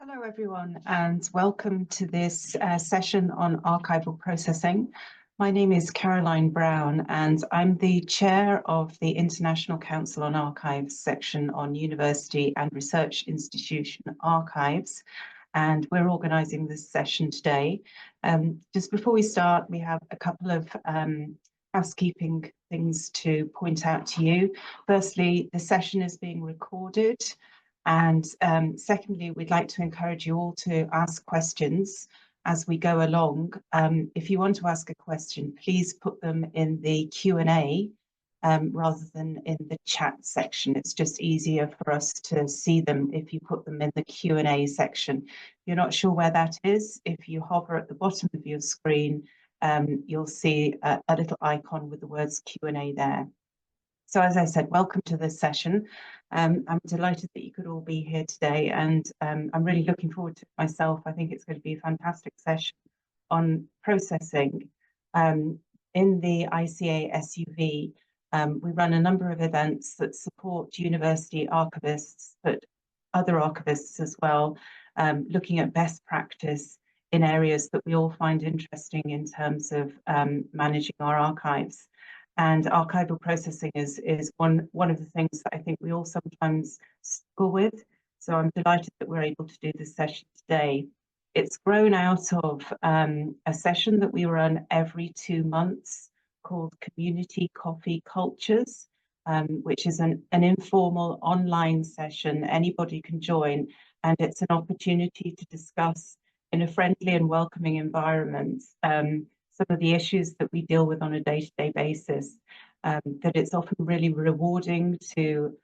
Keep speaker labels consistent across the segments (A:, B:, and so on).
A: Hello, everyone, and welcome to this session on archival processing. My name is Caroline Brown, and I'm the chair of the International Council on Archives section on University and Research Institution Archives, and we're organising this session today. Just before we start, we have a couple of housekeeping things to point out to you. Firstly, the session is being recorded. And secondly, we'd like to encourage you all to ask questions as we go along. If you want to ask a question, please put them in the Q&A rather than in the chat section. It's just easier for us to see them if you put them in the Q&A section. If you're not sure where that is, if you hover at the bottom of your screen, you'll see a little icon with the words Q&A there. So as I said, welcome to this session. I'm delighted that you could all be here today, and I'm really looking forward to it myself. I think it's going to be a fantastic session on processing. In the ICA SUV, we run a number of events that support university archivists, but other archivists as well, looking at best practice in areas that we all find interesting in terms of managing our archives. And archival processing is one of the things that I think we all sometimes struggle with. So I'm delighted that we're able to do this session today. It's grown out of a session that we run every 2 months called Community Coffee Cultures, which is an informal online session. Anybody can join, and it's an opportunity to discuss in a friendly and welcoming environment some of the issues that we deal with on a day-to-day basis, that it's often really rewarding to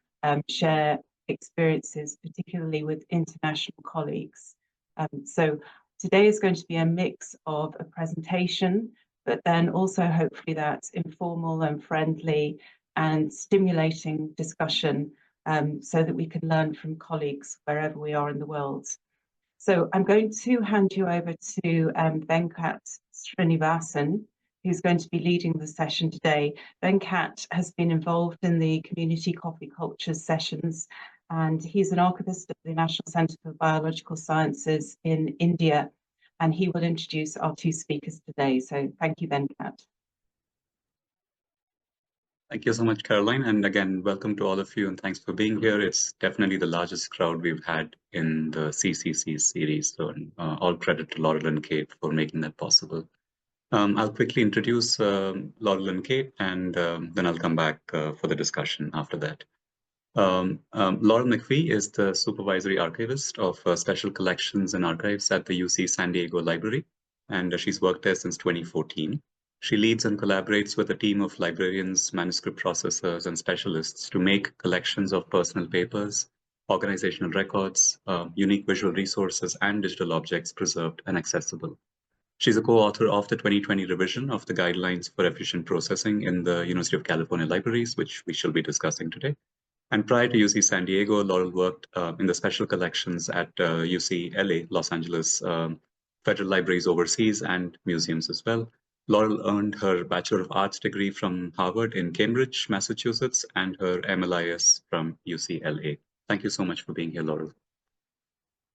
A: share experiences, particularly with international colleagues. So today is going to be a mix of a presentation, but then also hopefully that's informal and friendly and stimulating discussion so that we can learn from colleagues wherever we are in the world. So I'm going to hand you over to Venkat Srinivasan, who's going to be leading the session today. Venkat has been involved in the Community Coffee Cultures sessions, and he's an archivist at the National Centre for Biological Sciences in India, and he will introduce our 2 speakers today. So thank you, Venkat.
B: Thank you so much, Caroline. And again, welcome to all of you, and thanks for being here. It's definitely the largest crowd we've had in the CCC series. So all credit to Laurel and Kate for making that possible. I'll quickly introduce Laurel and Kate, and then I'll come back for the discussion after that. Laurel McPhee is the supervisory archivist of special collections and archives at the UC San Diego Library, and she's worked there since 2014. She leads and collaborates with a team of librarians, manuscript processors, and specialists to make collections of personal papers, organizational records, unique visual resources, and digital objects preserved and accessible. She's a co-author of the 2020 revision of the Guidelines for Efficient Processing in the University of California Libraries, which we shall be discussing today. And prior to UC San Diego, Laurel worked in the special collections at UCLA, Los Angeles, Federal Libraries overseas, and museums as well. Laurel earned her Bachelor of Arts degree from Harvard in Cambridge, Massachusetts, and her MLIS from UCLA. Thank you so much for being here, Laurel.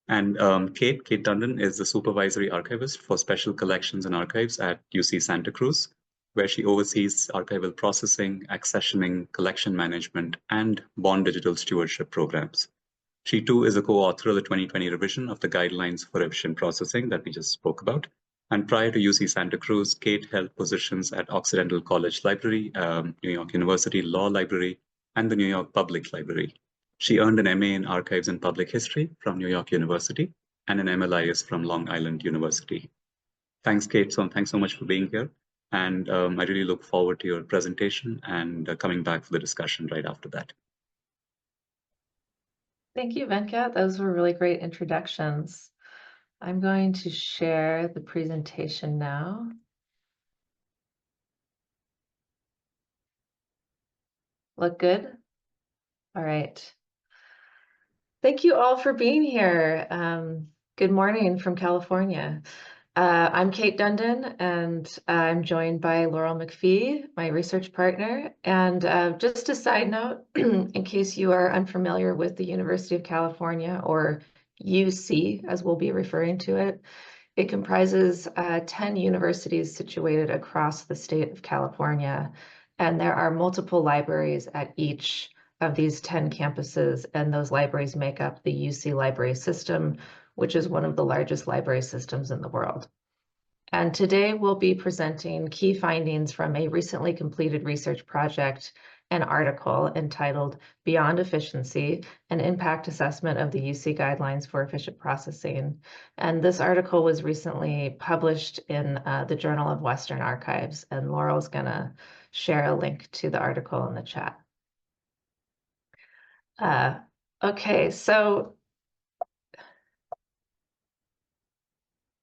B: And Kate Dundon is the supervisory archivist for special collections and archives at UC Santa Cruz, where she oversees archival processing, accessioning, collection management, and bond digital stewardship programs. She too is a co-author of the 2020 revision of the Guidelines for Efficient Processing that we just spoke about. And prior to UC Santa Cruz, Kate held positions at Occidental College Library, New York University Law Library, and the New York Public Library. She earned an MA in Archives and Public History from New York University and an MLIS from Long Island University. Thanks, Kate. Thanks so much for being here. And I really look forward to your presentation and coming back for the discussion right after that.
C: Thank you, Venkat. Those were really great introductions. I'm going to share the presentation now. Look good? All right. Thank you all for being here. Good morning from California. I'm Kate Dundon, and I'm joined by Laurel McPhee, my research partner. And just a side note, in case you are unfamiliar with the University of California or UC, as we'll be referring to it. It comprises 10 universities situated across the state of California, and there are multiple libraries at each of these 10 campuses, and those libraries make up the UC library system, which is one of the largest library systems in the world. And today we'll be presenting key findings from a recently completed research project, an article entitled Beyond Efficiency, an Impact Assessment of the UC Guidelines for Efficient Processing. And this article was recently published in the Journal of Western Archives, and Laurel's gonna share a link to the article in the chat. Okay, so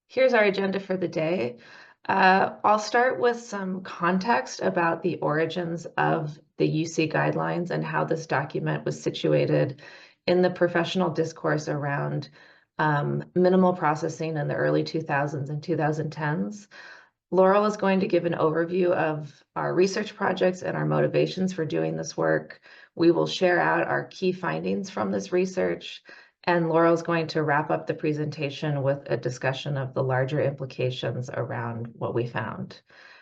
C: here's our agenda for the day. I'll start with some context about the origins of the UC guidelines and how this document was situated in the professional discourse around minimal processing in the early 2000s and 2010s. Laurel is going to give an overview of our research projects and our motivations for doing this work. We will share out our key findings from this research, and Laurel's going to wrap up the presentation with a discussion of the larger implications around what we found.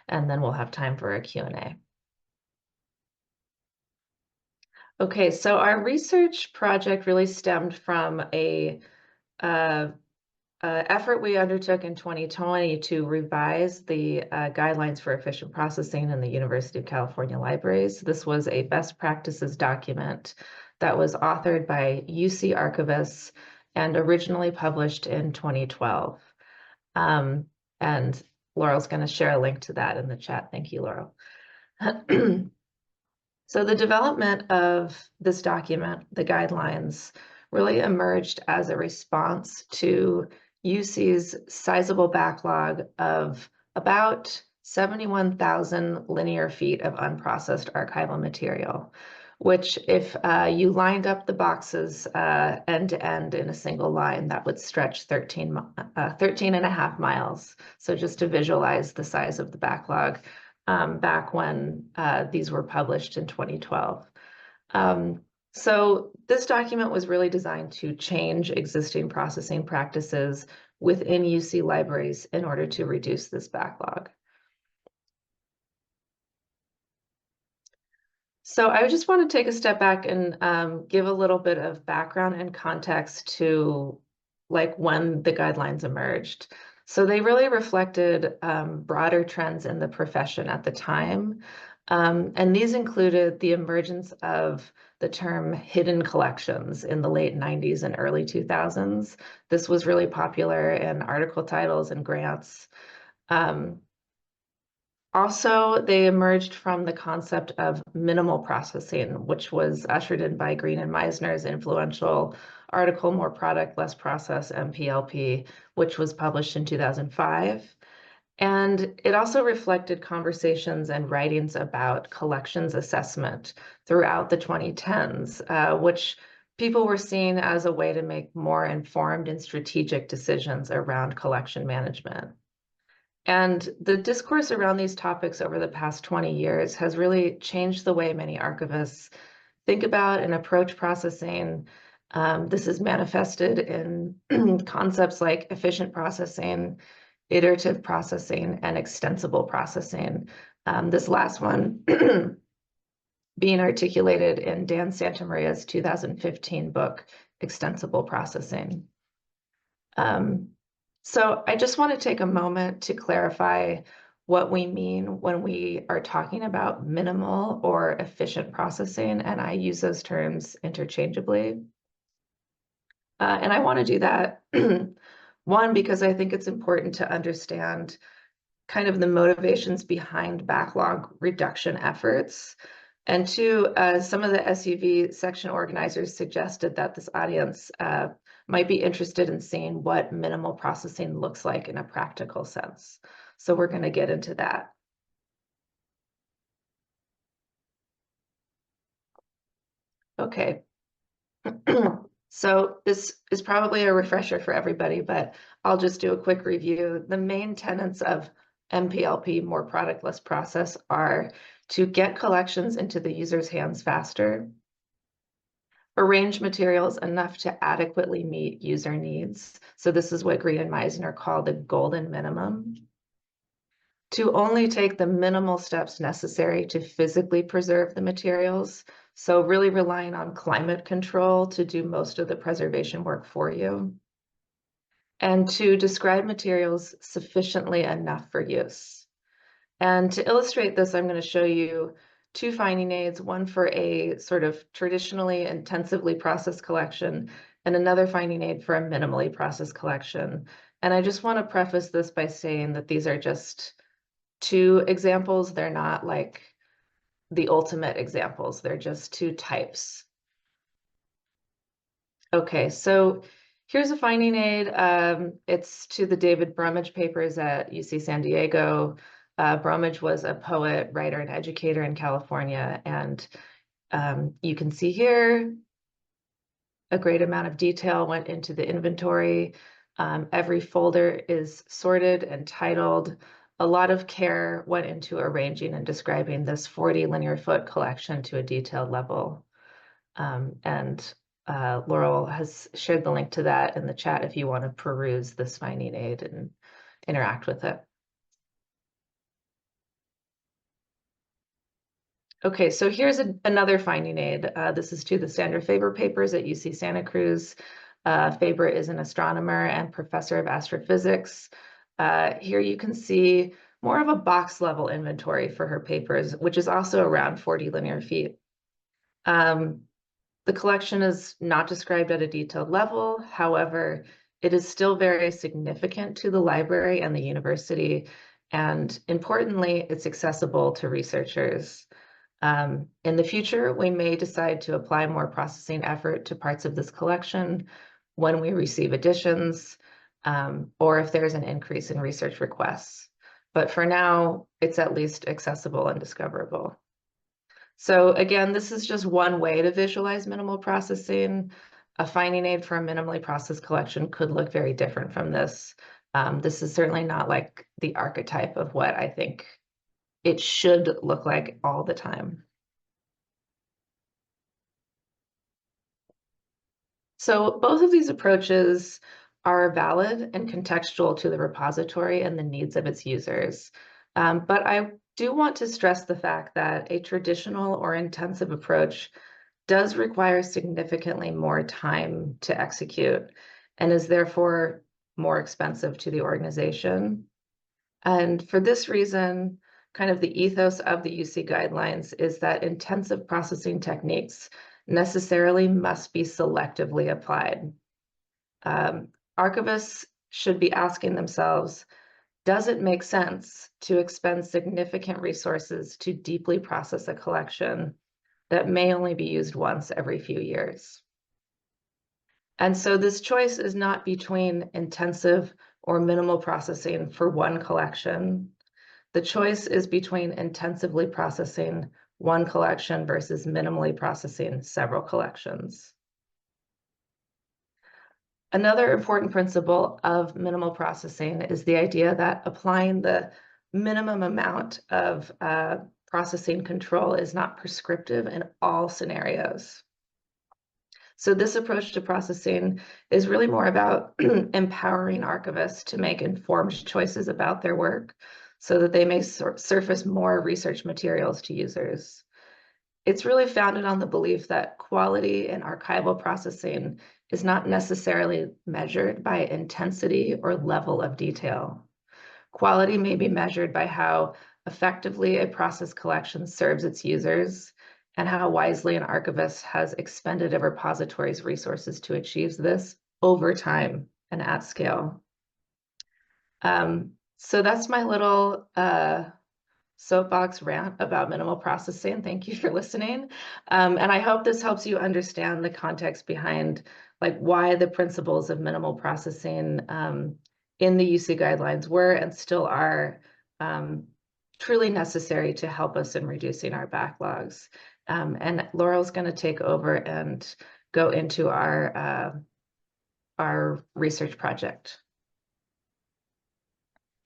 C: And then we'll have time for a Q&A. Okay, so our research project really stemmed from a effort we undertook in 2020 to revise the guidelines for efficient processing in the University of California libraries. This was a best practices document that was authored by UC archivists and originally published in 2012. And Laurel's going to share a link to that in the chat. Thank you, Laurel. So the development of this document, the guidelines, really emerged as a response to UC's sizable backlog of about 71,000 linear feet of unprocessed archival material, which if you lined up the boxes end to end in a single line, that would stretch 13 and a half miles. So just to visualize the size of the backlog back when these were published in 2012. So this document was really designed to change existing processing practices within UC libraries in order to reduce this backlog. So I just want to take a step back and give a little bit of background and context to when the guidelines emerged. So they really reflected broader trends in the profession at the time. And these included the emergence of the term hidden collections in the late 90s and early 2000s. This was really popular in article titles and grants. Also, they emerged from the concept of minimal processing, which was ushered in by Green and Meisner's influential article, More Product, Less Process, MPLP, which was published in 2005. And it also reflected conversations and writings about collections assessment throughout the 2010s, which people were seeing as a way to make more informed and strategic decisions around collection management. And the discourse around these topics over the past 20 years has really changed the way many archivists think about and approach processing. This is manifested in concepts like efficient processing, iterative processing, and extensible processing. This last one being articulated in Dan Santamaria's 2015 book, Extensible Processing. So I just want to take a moment to clarify what we mean when we are talking about minimal or efficient processing, and I use those terms interchangeably. And I want to do that, one, because I think it's important to understand kind of the motivations behind backlog reduction efforts. And two, some of the SUV section organizers suggested that this audience might be interested in seeing what minimal processing looks like in a practical sense. So we're going to get into that. Okay. So this is probably a refresher for everybody, but I'll just do a quick review. The main tenets of MPLP, More Product, Less Process, are to get collections into the user's hands faster, arrange materials enough to adequately meet user needs. So this is what Green and Meisner call the golden minimum. To only take the minimal steps necessary to physically preserve the materials. So really relying on climate control to do most of the preservation work for you. And to describe materials sufficiently enough for use. And to illustrate this, I'm going to show you two finding aids, one for a sort of traditionally intensively processed collection and another finding aid for a minimally processed collection. And I just want to preface this by saying that these are just two examples. They're not like the ultimate examples. They're just two types. Okay, so here's a finding aid. It's to the David Brumage papers at UC San Diego. Brumage was a poet, writer, and educator in California. And you can see here, a great amount of detail went into the inventory. Every folder is sorted and titled. A lot of care went into arranging and describing this 40 linear foot collection to a detailed level. Laurel has shared the link to that in the chat if you want to peruse this finding aid and interact with it. Okay, so here's another finding aid. This is to the Sandra Faber papers at UC Santa Cruz. Faber is an astronomer and professor of astrophysics. Here you can see more of a box level inventory for her papers, which is also around 40 linear feet. The collection is not described at a detailed level. However, it is still very significant to the library and the university. And importantly, it's accessible to researchers. In the future, we may decide to apply more processing effort to parts of this collection when we receive additions, or if there's an increase in research requests. But for now, it's at least accessible and discoverable. So again, this is just one way to visualize minimal processing. A finding aid for a minimally processed collection could look very different from this. This is certainly not like the archetype of what I think it should look like all the time. So both of these approaches are valid and contextual to the repository and the needs of its users. But I do want to stress the fact that a traditional or intensive approach does require significantly more time to execute and is therefore more expensive to the organization. And for this reason, kind of the ethos of the UC guidelines is that intensive processing techniques necessarily must be selectively applied. Archivists should be asking themselves, does it make sense to expend significant resources to deeply process a collection that may only be used once every few years? And so this choice is not between intensive or minimal processing for one collection. The choice is between intensively processing one collection versus minimally processing several collections. Another important principle of minimal processing is the idea that applying the minimum amount of processing control is not prescriptive in all scenarios. So this approach to processing is really more about empowering archivists to make informed choices about their work so that they may surface more research materials to users. It's really founded on the belief that quality in archival processing is not necessarily measured by intensity or level of detail. Quality may be measured by how effectively a process collection serves its users and how wisely an archivist has expended a repository's resources to achieve this over time and at scale. So that's my little soapbox rant about minimal processing. Thank you for listening. And I hope this helps you understand the context behind like why the principles of minimal processing in the UC guidelines were and still are truly necessary to help us in reducing our backlogs. And Laurel's going to take over and go into our research project.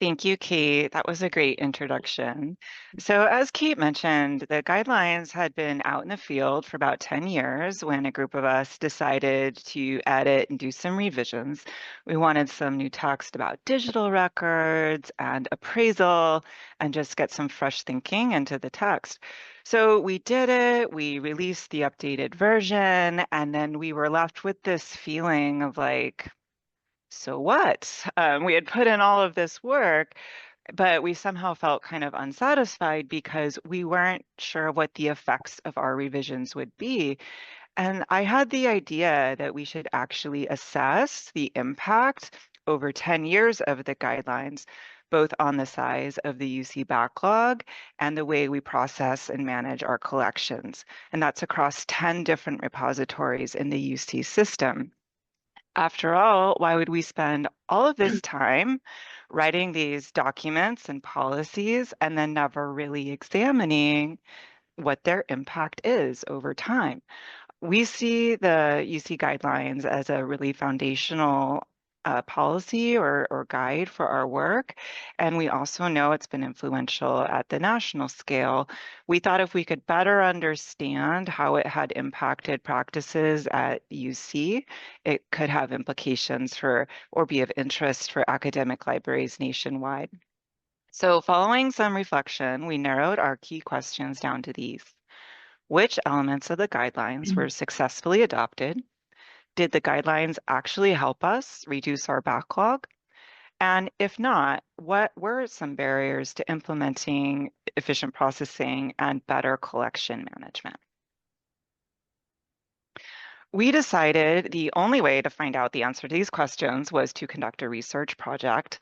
D: Thank you, Kate. That was a great introduction. So, as Kate mentioned, the guidelines had been out in the field for about 10 years when a group of us decided to edit and do some revisions. We wanted some new text about digital records and appraisal and just get some fresh thinking into the text. So, we did it, we released the updated version, and then we were left with this feeling of like, so what? We had put in all of this work, but we somehow felt kind of unsatisfied because we weren't sure what the effects of our revisions would be. And I had the idea that we should actually assess the impact over 10 years of the guidelines, both on the size of the UC backlog and the way we process and manage our collections. And that's across 10 different repositories in the UC system. After all, why would we spend all of this time writing these documents and policies and then never really examining what their impact is over time? We see the UC guidelines as a really foundational policy or guide for our work. And we also know it's been influential at the national scale. We thought if we could better understand how it had impacted practices at UC, it could have implications for or be of interest for academic libraries nationwide. So following some reflection, we narrowed our key questions down to these. Which elements of the guidelines were successfully adopted? Did the guidelines actually help us reduce our backlog? And if not, what were some barriers to implementing efficient processing and better collection management? We decided the only way to find out the answer to these questions was to conduct a research project.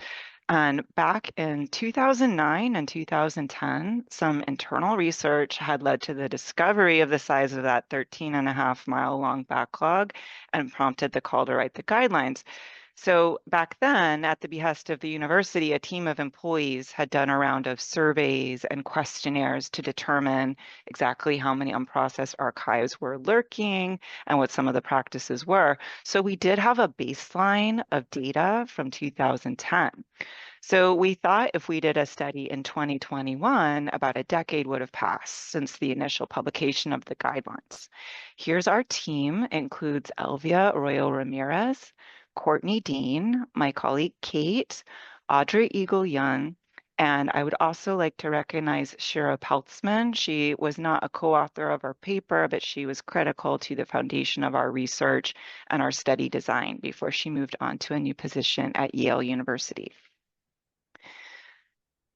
D: And back in 2009 and 2010, some internal research had led to the discovery of the size of that 13.5-mile long backlog and prompted the call to write the guidelines. So back then, at the behest of the university, a team of employees had done a round of surveys and questionnaires to determine exactly how many unprocessed archives were lurking and what some of the practices were. So we did have a baseline of data from 2010. So we thought if we did a study in 2021, about a decade would have passed since the initial publication of the guidelines. Here's our team. It includes Elvia Arroyo Ramirez, Courtney Dean, my colleague Kate, Audrey Eagle-Young, and I would also like to recognize Shira Peltzman. She was not a co-author of our paper, but she was critical to the foundation of our research and our study design before she moved on to a new position at Yale University.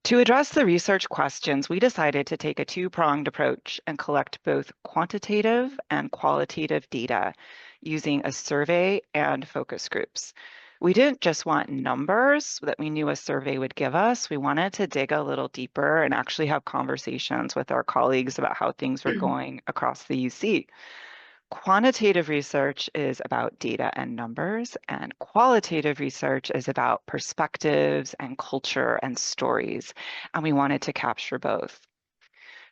D: To address the research questions, we decided to take a two-pronged approach and collect both quantitative and qualitative data using a survey and focus groups. We didn't just want numbers that we knew a survey would give us. We wanted to dig a little deeper and actually have conversations with our colleagues about how things were going across the UC. Quantitative research is about data and numbers, and qualitative research is about perspectives and culture and stories, and we wanted to capture both.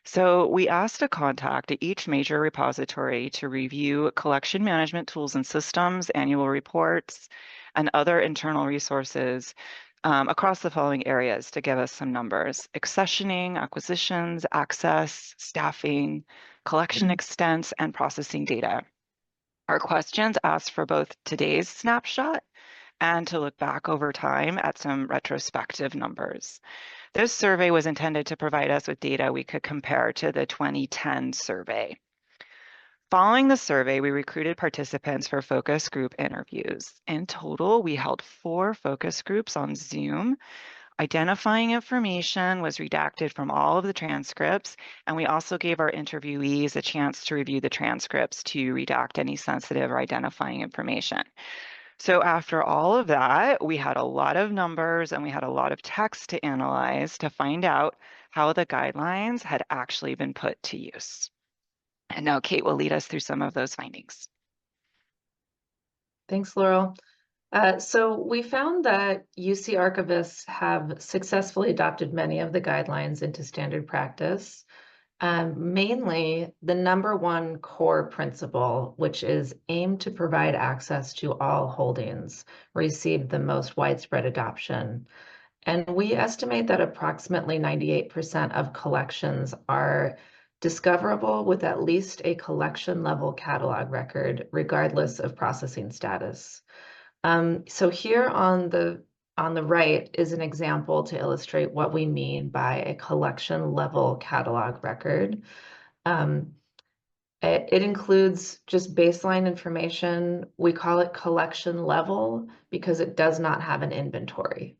D: So we asked a contact at each major repository to review collection management tools and systems, annual reports, and other internal resources across the following areas to give us some numbers: accessioning, acquisitions, access, staffing, collection extents, and processing data. Our questions asked for both today's snapshot and to look back over time at some retrospective numbers. This survey was intended to provide us with data we could compare to the 2010 survey. Following the survey, we recruited participants for focus group interviews. In total, we held 4 focus groups on Zoom. Identifying information was redacted from all of the transcripts, and we also gave our interviewees a chance to review the transcripts to redact any sensitive or identifying information. So after all of that, we had a lot of numbers and we had a lot of text to analyze to find out how the guidelines had actually been put to use. And now Kate will lead us through some of those findings.
C: Thanks, Laurel. So we found that UC archivists have successfully adopted many of the guidelines into standard practice. Mainly the #1 core principle, which is aim to provide access to all holdings, received the most widespread adoption. And we estimate that approximately 98% of collections are discoverable with at least a collection level catalog record, regardless of processing status. So here on the right is an example to illustrate what we mean by a collection level catalog record. It includes just baseline information. We call it collection level because it does not have an inventory.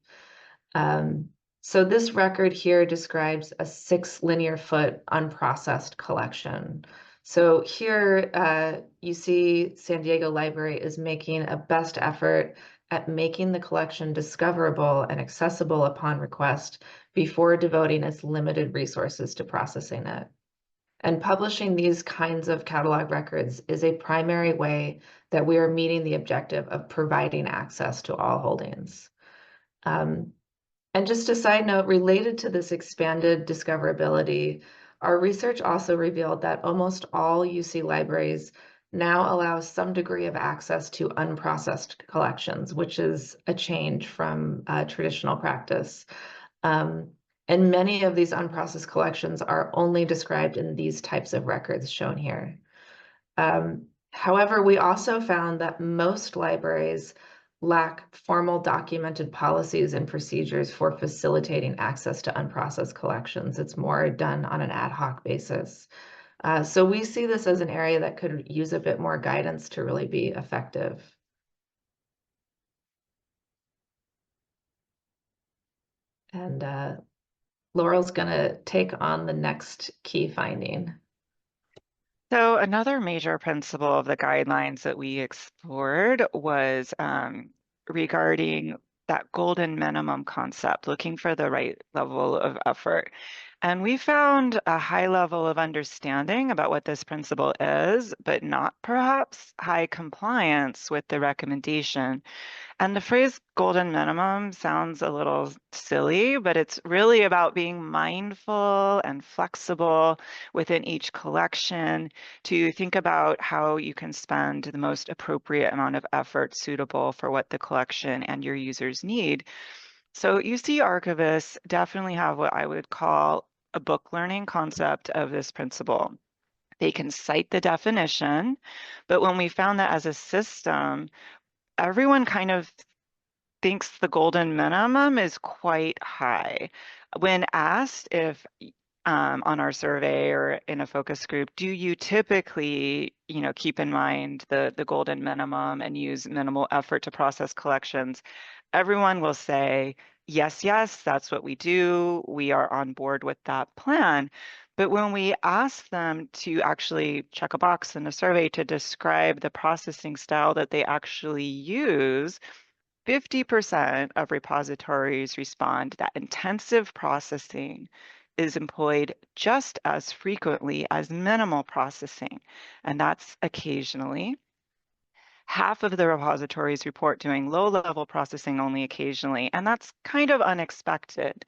C: So this record here describes a 6 linear foot unprocessed collection. So here you see San Diego Library is making a best effort at making the collection discoverable and accessible upon request before devoting its limited resources to processing it. And publishing these kinds of catalog records is a primary way that we are meeting the objective of providing access to all holdings. And just a side note, related to this expanded discoverability, our research also revealed that almost all UC libraries now allow some degree of access to unprocessed collections, which is a change from traditional practice. And many of these unprocessed collections are only described in these types of records shown here. However, we also found that most libraries lack formal documented policies and procedures for facilitating access to unprocessed collections. It's more done on an ad hoc basis. So we see this as an area that could use a bit more guidance to really be effective. And Laurel's going to take on the next key finding.
D: So another major principle of the guidelines that we explored was regarding that golden minimum concept, looking for the right level of effort. And we found a high level of understanding about what this principle is, but not perhaps high compliance with the recommendation. And the phrase golden minimum sounds a little silly, but it's really about being mindful and flexible within each collection to think about how you can spend the most appropriate amount of effort suitable for what the collection and your users need. So UC archivists definitely have what I would call a book learning concept of this principle. They can cite the definition, but when we found that as a system, everyone kind of thinks the golden minimum is quite high. When asked if on our survey or in a focus group, do you typically, keep in mind the golden minimum and use minimal effort to process collections? Everyone will say, yes, that's what we do. We are on board with that plan. But when we ask them to actually check a box in a survey to describe the processing style that they actually use, 50% of repositories respond that intensive processing is employed just as frequently as minimal processing, and that's occasionally. Half of the repositories report doing low-level processing only occasionally, and that's kind of unexpected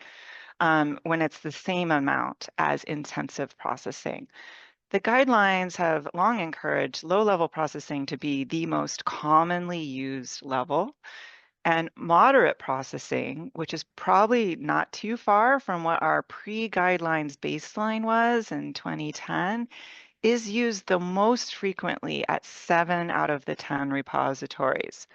D: when it's the same amount as intensive processing. The guidelines have long encouraged low-level processing to be the most commonly used level, and moderate processing, which is probably not too far from what our pre-guidelines baseline was in 2010, is used the most frequently at 7 out of the 10 repositories.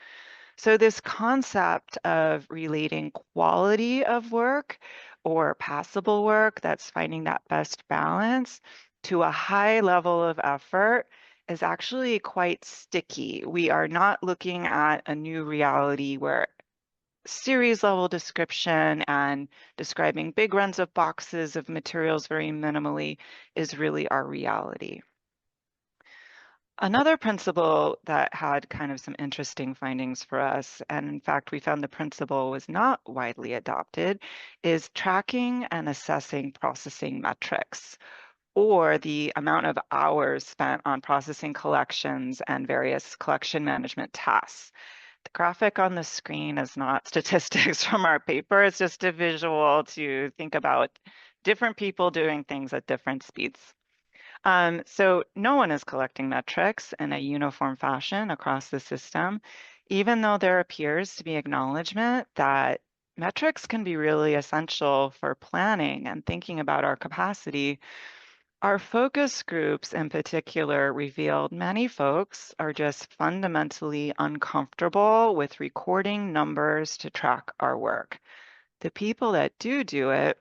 D: So this concept of relating quality of work or passable work, that's finding that best balance, to a high level of effort is actually quite sticky. We are not looking at a new reality where series level description and describing big runs of boxes of materials very minimally is really our reality. Another principle that had kind of some interesting findings for us, and in fact, we found the principle was not widely adopted, is tracking and assessing processing metrics, or the amount of hours spent on processing collections and various collection management tasks. The graphic on the screen is not statistics from our paper, it's just a visual to think about different people doing things at different speeds. So no one is collecting metrics in a uniform fashion across the system, even though there appears to be acknowledgement that metrics can be really essential for planning and thinking about our capacity. Our focus groups in particular revealed many folks are just fundamentally uncomfortable with recording numbers to track our work. The people that do it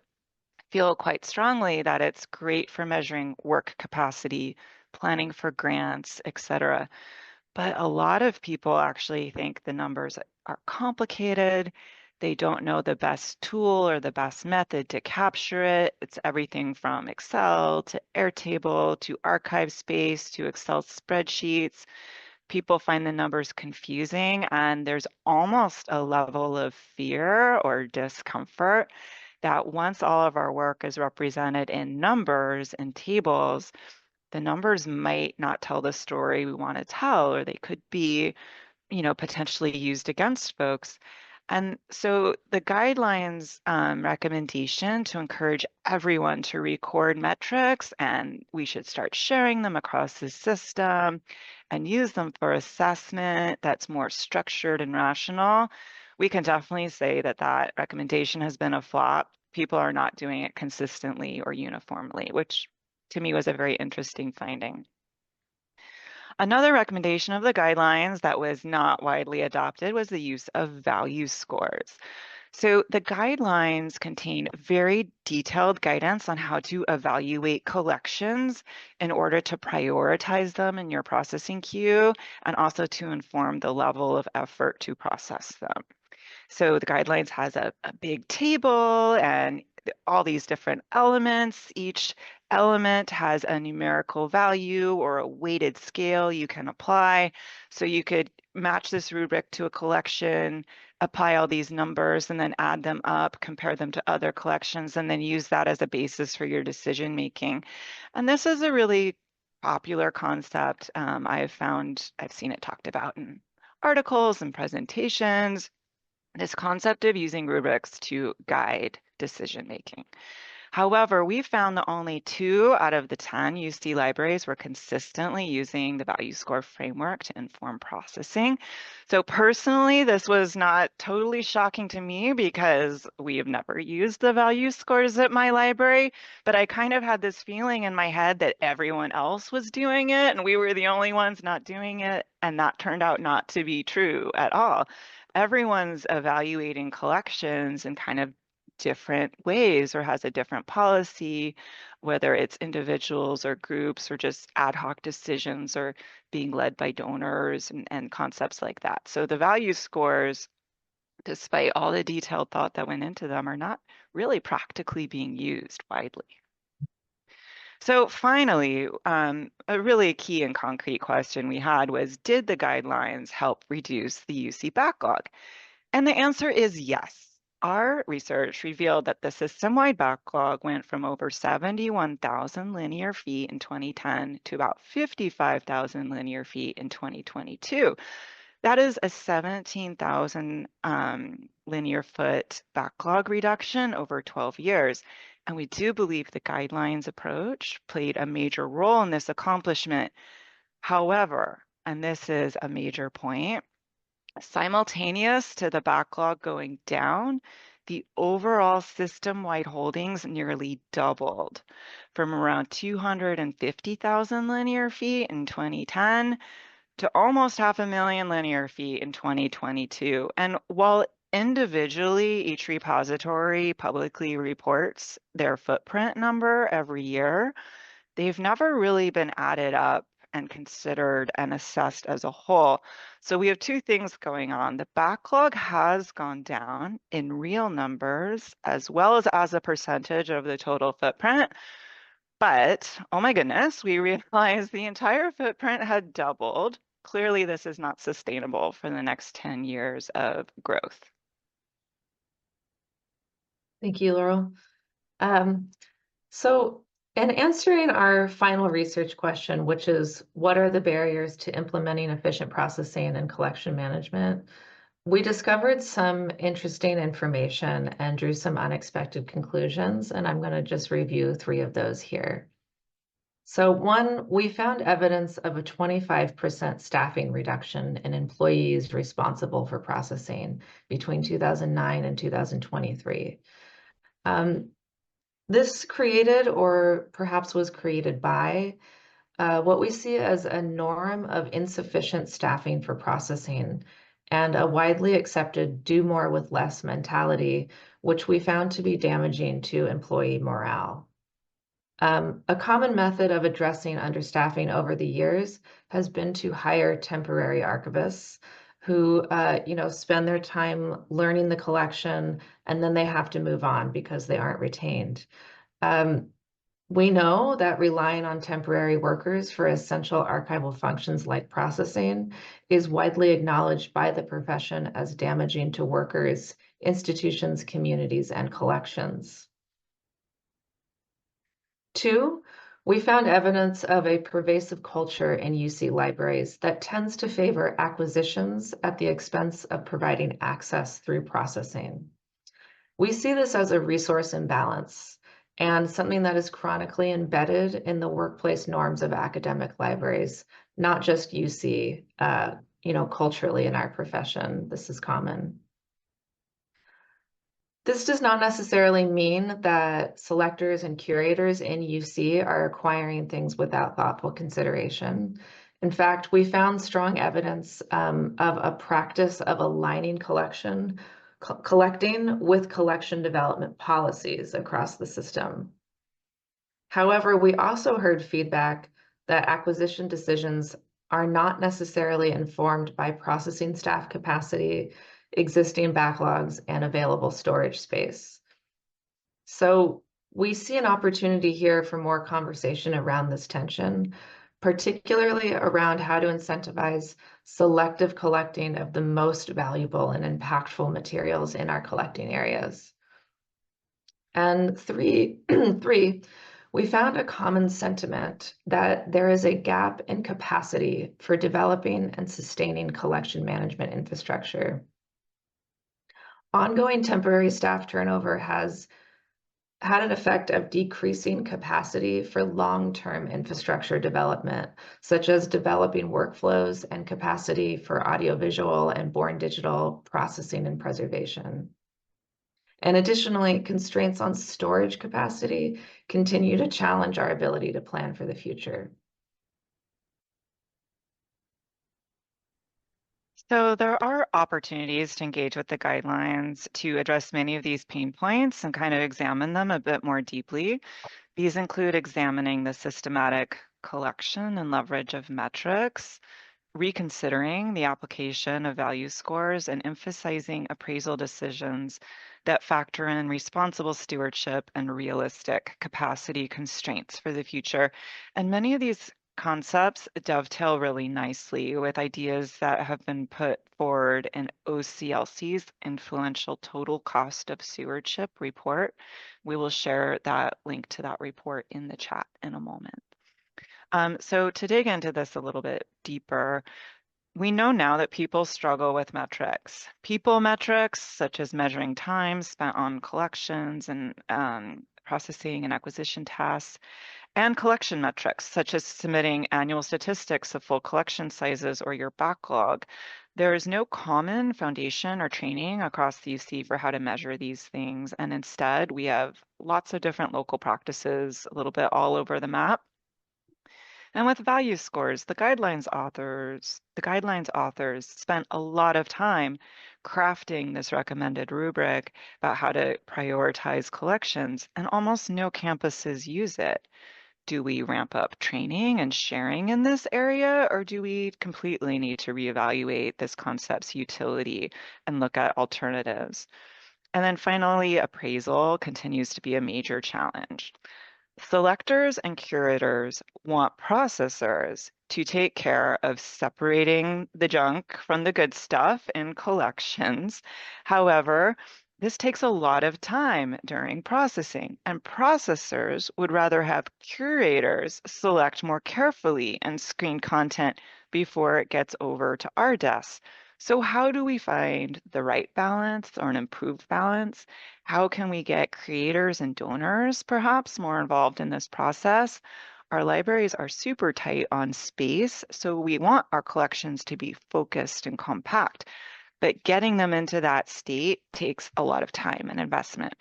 D: feel quite strongly that it's great for measuring work capacity, planning for grants, etc. But a lot of people actually think the numbers are complicated. They don't know the best tool or the best method to capture it. It's everything from Excel to Airtable to archive space to Excel spreadsheets. People find the numbers confusing, and there's almost a level of fear or discomfort that once all of our work is represented in numbers and tables, the numbers might not tell the story we want to tell, or they could be, potentially used against folks. And so the guidelines recommendation to encourage everyone to record metrics, and we should start sharing them across the system and use them for assessment that's more structured and rational. We can definitely say that that recommendation has been a flop. People are not doing it consistently or uniformly, which to me was a very interesting finding. Another recommendation of the guidelines that was not widely adopted was the use of value scores. So the guidelines contain very detailed guidance on how to evaluate collections in order to prioritize them in your processing queue and also to inform the level of effort to process them. So the guidelines has a big table and all these different elements. Each element has a numerical value or a weighted scale you can apply. So you could match this rubric to a collection, apply all these numbers, and then add them up, compare them to other collections, and then use that as a basis for your decision making. And this is a really popular concept. I've seen it talked about in articles and presentations, this concept of using rubrics to guide decision making. However, we found that only 2 out of the 10 UC libraries were consistently using the value score framework to inform processing. So personally, this was not totally shocking to me because we have never used the value scores at my library, but I kind of had this feeling in my head that everyone else was doing it and we were the only ones not doing it, and that turned out not to be true at all. Everyone's evaluating collections in kind of different ways or has a different policy, whether it's individuals or groups or just ad hoc decisions or being led by donors and concepts like that. So the value scores, despite all the detailed thought that went into them, are not really practically being used widely. So finally, a really key and concrete question we had was, did the guidelines help reduce the UC backlog? And the answer is yes. Our research revealed that the system-wide backlog went from over 71,000 linear feet in 2010 to about 55,000 linear feet in 2022. That is a 17,000 linear foot backlog reduction over 12 years. And we do believe the guidelines approach played a major role in this accomplishment. However, and this is a major point, simultaneous to the backlog going down, the overall system-wide holdings nearly doubled from around 250,000 linear feet in 2010 to almost 500,000 linear feet in 2022. And while individually each repository publicly reports their footprint number every year, they've never really been added up and considered and assessed as a whole. So we have 2 things going on. The backlog has gone down in real numbers as well as a percentage of the total footprint. But, oh my goodness, we realized the entire footprint had doubled. Clearly, this is not sustainable for the next 10 years of growth.
C: Thank you, Laurel. So in answering our final research question, which is what are the barriers to implementing efficient processing and collection management, we discovered some interesting information and drew some unexpected conclusions, and I'm going to just review 3 of those here. So one, we found evidence of a 25% staffing reduction in employees responsible for processing between 2009 and 2023. This created, or perhaps was created by, what we see as a norm of insufficient staffing for processing and a widely accepted do more with less mentality, which we found to be damaging to employee morale. A common method of addressing understaffing over the years has been to hire temporary archivists who, spend their time learning the collection, and then they have to move on because they aren't retained. We know that relying on temporary workers for essential archival functions like processing is widely acknowledged by the profession as damaging to workers, institutions, communities, and collections. Two, we found evidence of a pervasive culture in UC libraries that tends to favor acquisitions at the expense of providing access through processing. We see this as a resource imbalance and something that is chronically embedded in the workplace norms of academic libraries, not just UC, culturally in our profession. This is common. This does not necessarily mean that selectors and curators in UC are acquiring things without thoughtful consideration. In fact, we found strong evidence of a practice of aligning collecting with collection development policies across the system. However, we also heard feedback that acquisition decisions are not necessarily informed by processing staff capacity, existing backlogs, and available storage space. So we see an opportunity here for more conversation around this tension, particularly around how to incentivize selective collecting of the most valuable and impactful materials in our collecting areas. And three, we found a common sentiment that there is a gap in capacity for developing and sustaining collection management infrastructure. Ongoing temporary staff turnover has had an effect of decreasing capacity for long-term infrastructure development, such as developing workflows and capacity for audiovisual and born digital processing and preservation. And additionally, constraints on storage capacity continue to challenge our ability to plan for the future.
D: So there are opportunities to engage with the guidelines to address many of these pain points and kind of examine them a bit more deeply. These include examining the systematic collection and leverage of metrics, reconsidering the application of value scores, and emphasizing appraisal decisions that factor in responsible stewardship and realistic capacity constraints for the future. And many of these concepts dovetail really nicely with ideas that have been put forward in OCLC's influential total cost of stewardship report. We will share that link to that report in the chat in a moment. So to dig into this a little bit deeper, we know now that people struggle with metrics. People metrics, such as measuring time spent on collections and processing and acquisition tasks, and collection metrics, such as submitting annual statistics of full collection sizes or your backlog. There is no common foundation or training across the UC for how to measure these things, and instead we have lots of different local practices, a little bit all over the map. And with value scores, the guidelines authors spent a lot of time crafting this recommended rubric about how to prioritize collections, and almost no campuses use it. Do we ramp up training and sharing in this area, or do we completely need to reevaluate this concept's utility and look at alternatives? And then finally, appraisal continues to be a major challenge. Selectors and curators want processors to take care of separating the junk from the good stuff in collections. However, this takes a lot of time during processing, and processors would rather have curators select more carefully and screen content before it gets over to our desks. So how do we find the right balance or an improved balance? How can we get creators and donors perhaps more involved in this process? our libraries are super tight on space, so we want our collections to be focused and compact, but getting them into that state takes a lot of time and investment.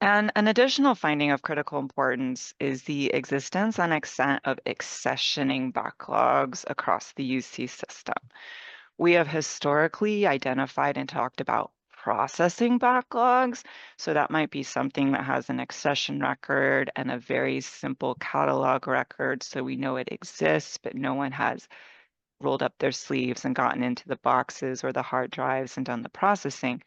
D: And an additional finding of critical importance is the existence and extent of accessioning backlogs across the UC system. We have historically identified and talked about processing backlogs. So that might be something that has an accession record and a very simple catalog record. So we know it exists, but no one has rolled up their sleeves and gotten into the boxes or the hard drives and done the processing.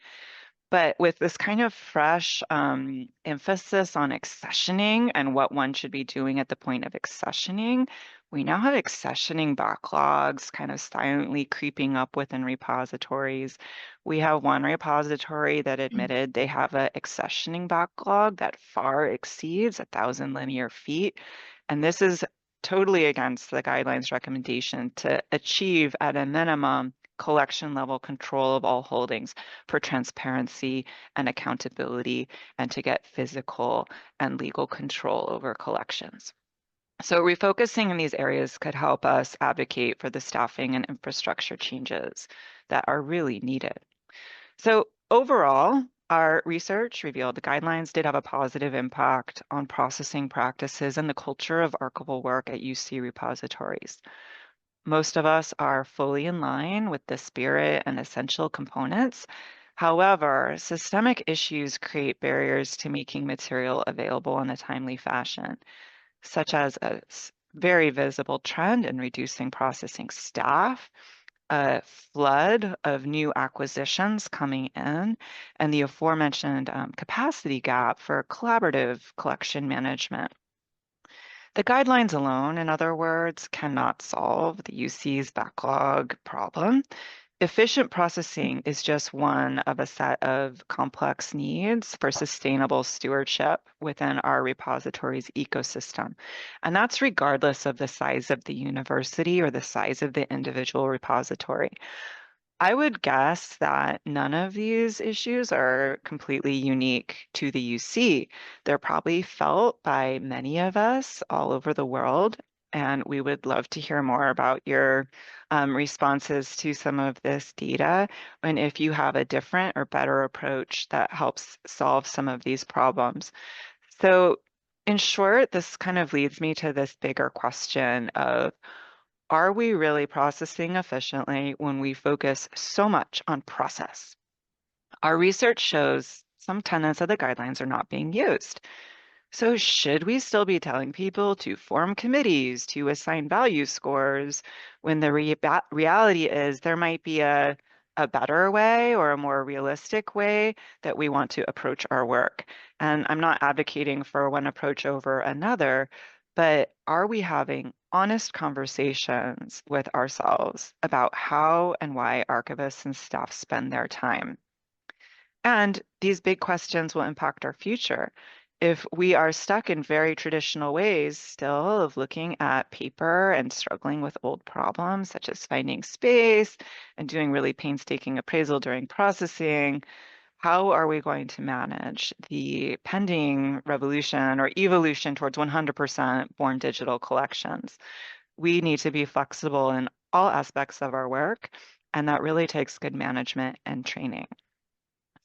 D: But with this kind of fresh emphasis on accessioning and what one should be doing at the point of accessioning, we now have accessioning backlogs kind of silently creeping up within repositories. We have one repository that admitted they have an accessioning backlog that far exceeds 1,000 linear feet. And this is totally against the guidelines recommendation to achieve at a minimum collection level control of all holdings for transparency and accountability and to get physical and legal control over collections. So refocusing in these areas could help us advocate for the staffing and infrastructure changes that are really needed. So overall, our research revealed the guidelines did have a positive impact on processing practices and the culture of archival work at UC repositories. Most of us are fully in line with the spirit and essential components. However, systemic issues create barriers to making material available in a timely fashion, such as a very visible trend in reducing processing staff, a flood of new acquisitions coming in, and the aforementioned capacity gap for collaborative collection management. The guidelines alone, in other words, cannot solve the UC's backlog problem. Efficient processing is just one of a set of complex needs for sustainable stewardship within our repository's ecosystem. And that's regardless of the size of the university or the size of the individual repository. I would guess that none of these issues are completely unique to the UC. They're probably felt by many of us all over the world, and we would love to hear more about your responses to some of this data, and if you have a different or better approach that helps solve some of these problems. So in short, this kind of leads me to this bigger question of, are we really processing efficiently when we focus so much on process? Our research shows some tenets of the guidelines are not being used. So should we still be telling people to form committees, to assign value scores, when the reality is there might be a better way or a more realistic way that we want to approach our work? And I'm not advocating for one approach over another, but are we having honest conversations with ourselves about how and why archivists and staff spend their time? And these big questions will impact our future. If we are stuck in very traditional ways still of looking at paper and struggling with old problems, such as finding space and doing really painstaking appraisal during processing, how are we going to manage the pending revolution or evolution towards 100% born digital collections? We need to be flexible in all aspects of our work, and that really takes good management and training.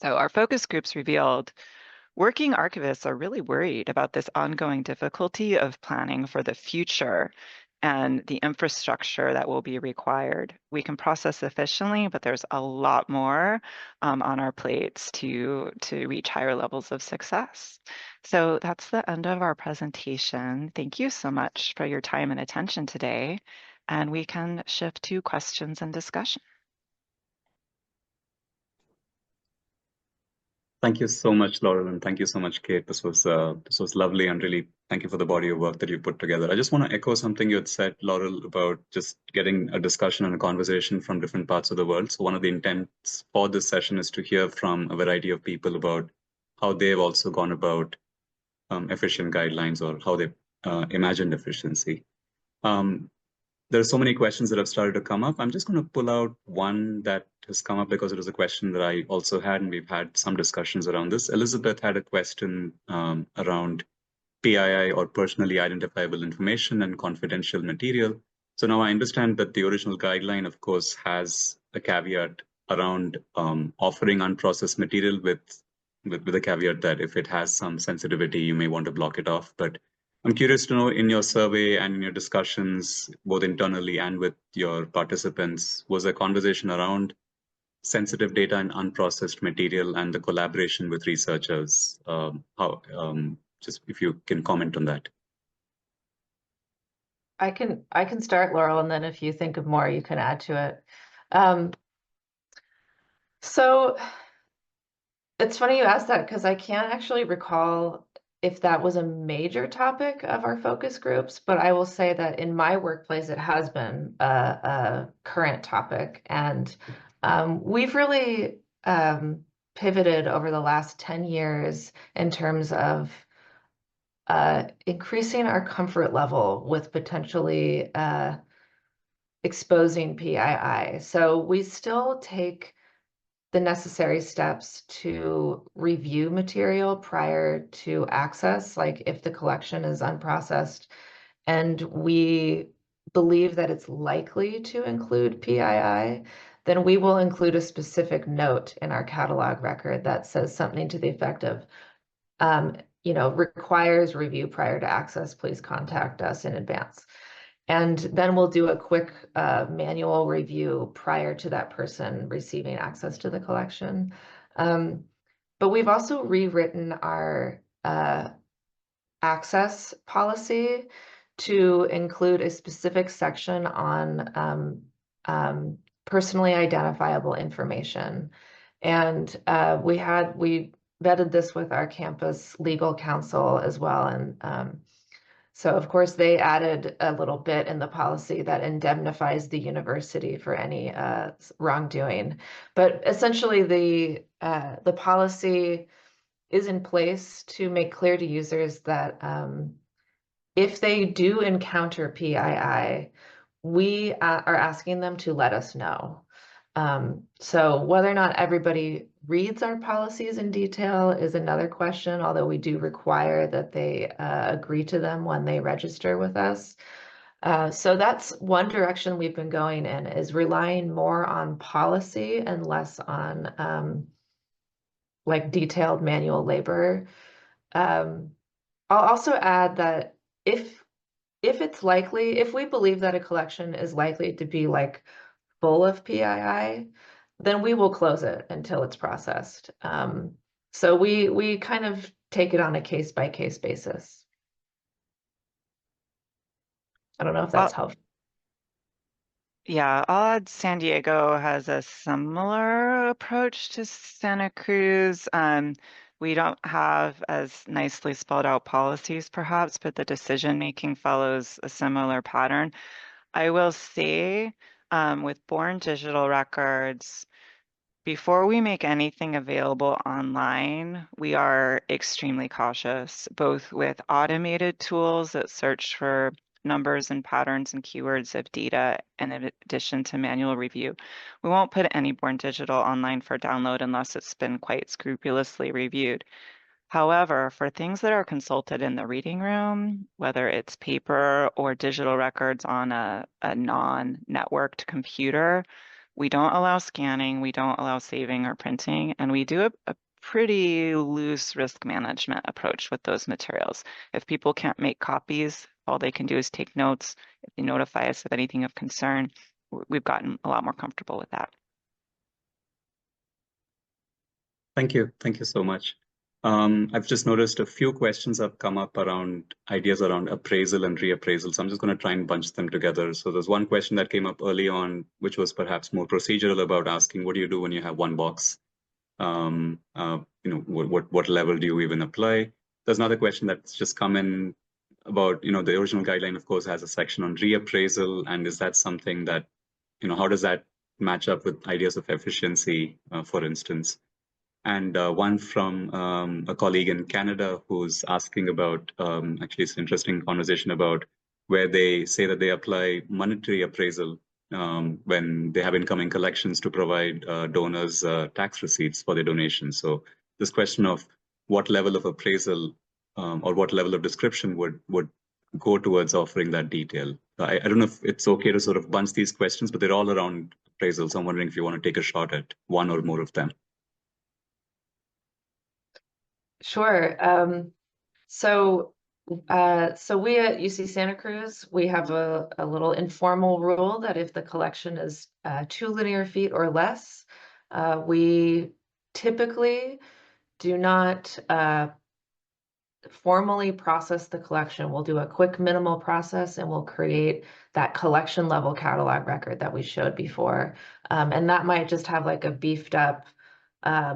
D: So our focus groups revealed working archivists are really worried about this ongoing difficulty of planning for the future and the infrastructure that will be required. We can process efficiently, but there's a lot more on our plates to reach higher levels of success. So that's the end of our presentation. Thank you so much for your time and attention today, and we can shift to questions and discussion.
B: Thank you so much, Laurel, and thank you so much, Kate. This was lovely, and really thank you for the body of work that you put together. I just want to echo something you had said, Laurel, about just getting a discussion and a conversation from different parts of the world. So one of the intents for this session is to hear from a variety of people about how they've also gone about efficient guidelines or how they imagined efficiency. There are so many questions that have started to come up. I'm just going to pull out one that has come up because it was a question that I also had, and we've had some discussions around this. Elizabeth had a question around PII or personally identifiable information and confidential material. So now I understand that the original guideline, of course, has a caveat around offering unprocessed material with a caveat that if it has some sensitivity, you may want to block it off. But I'm curious to know, in your survey and in your discussions, both internally and with your participants, was there conversation around sensitive data and unprocessed material and the collaboration with researchers? Just if you can comment on that.
C: I can start, Laurel, and then if you think of more, you can add to it. So it's funny you asked that, because I can't actually recall if that was a major topic of our focus groups, but I will say that in my workplace, it has been a current topic. And we've really pivoted over the last 10 years in terms of increasing our comfort level with potentially exposing PII. So we still take the necessary steps to review material prior to access, like if the collection is unprocessed and we believe that it's likely to include PII, then we will include a specific note in our catalog record that says something to the effect of, requires review prior to access, please contact us in advance. And then we'll do a quick manual review prior to that person receiving access to the collection. But we've also rewritten our access policy to include a specific section on personally identifiable information. And we vetted this with our campus legal counsel as well. And so of course they added a little bit in the policy that indemnifies the university for any wrongdoing. But essentially the policy is in place to make clear to users that if they do encounter PII, we are asking them to let us know. So whether or not everybody reads our policies in detail is another question, although we do require that they agree to them when they register with us. So that's one direction we've been going in, is relying more on policy and less on like detailed manual labor. I'll also add that if it's likely, if we believe that a collection is likely to be like full of PII, then we will close it until it's processed. So we kind of take it on a case-by-case basis. I don't know if that's helpful.
D: Yeah, I'll add San Diego has a similar approach to Santa Cruz. We don't have as nicely spelled out policies perhaps, but the decision-making follows a similar pattern. I will say with born digital records, before we make anything available online, we are extremely cautious, both with automated tools that search for numbers and patterns and keywords of data, and in addition to manual review. We won't put any born digital online for download unless it's been quite scrupulously reviewed. However, for things that are consulted in the reading room, whether it's paper or digital records on a non-networked computer, we don't allow scanning, we don't allow saving or printing, and we do a pretty loose risk management approach with those materials. If people can't make copies, all they can do is take notes. If they notify us of anything of concern, we've gotten a lot more comfortable with that.
B: Thank you. Thank you so much. I've just noticed a few questions have come up around ideas around appraisal and reappraisal. So I'm just going to try and bunch them together. So there's one question that came up early on, which was perhaps more procedural, about asking, what do you do when you have one box? What level do you even apply? There's another question that's just come in about, the original guideline, of course, has a section on reappraisal. And is that something that, how does that match up with ideas of efficiency, for instance? And one from a colleague in Canada who's asking about, actually it's an interesting conversation about where they say that they apply monetary appraisal when they have incoming collections to provide donors tax receipts for their donations. So this question of what level of appraisal or what level of description would go towards offering that detail? I don't know if it's okay to sort of bunch these questions, but they're all around appraisal. So I'm wondering if you want to take a shot at one or more of them.
C: Sure. So we at UC Santa Cruz, we have a little informal rule that if the collection is 2 linear feet or less, we typically do not formally process the collection. We'll do a quick minimal process and we'll create that collection level catalog record that we showed before. And that might just have like a beefed up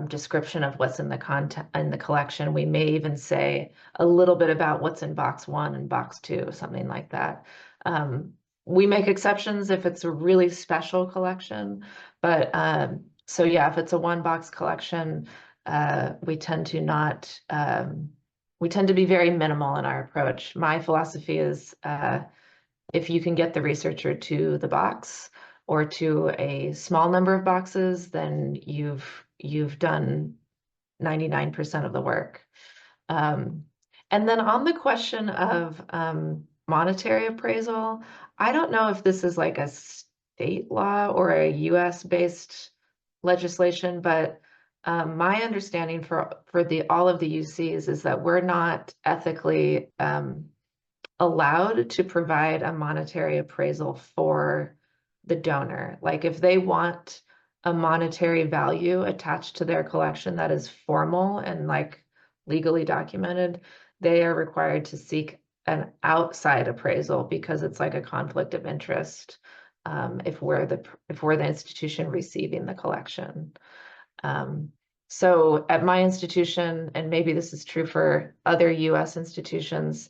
C: description of what's in the content in the collection. We may even say a little bit about what's in box 1 and box 2, something like that. We make exceptions if it's a really special collection, but so yeah, if it's a 1-box collection, we tend to be very minimal in our approach. My philosophy is if you can get the researcher to the box or to a small number of boxes, then you've done 99% of the work. And then on the question of monetary appraisal, I don't know if this is like a state law or a US-based legislation, but my understanding for all of the UCs is that we're not ethically allowed to provide a monetary appraisal for the donor. Like if they want a monetary value attached to their collection that is formal and like legally documented, they are required to seek an outside appraisal because it's like a conflict of interest if we're the institution receiving the collection. So at my institution, and maybe this is true for other US institutions,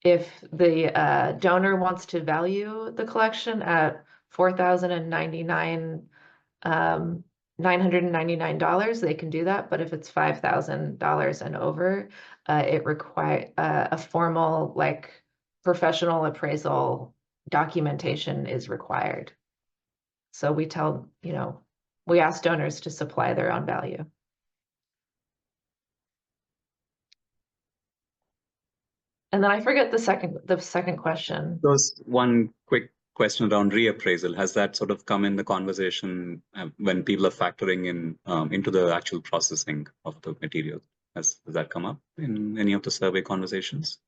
C: if the donor wants to value the collection at $4,999, they can do that. But if it's $5,000 and over, it requires a formal, like, professional appraisal documentation is required. So we ask donors to supply their own value. And then I forget the second question.
B: There's one quick question around reappraisal. Has that sort of come in the conversation when people are factoring in into the actual processing of the material? Has that come up in any of the survey conversations?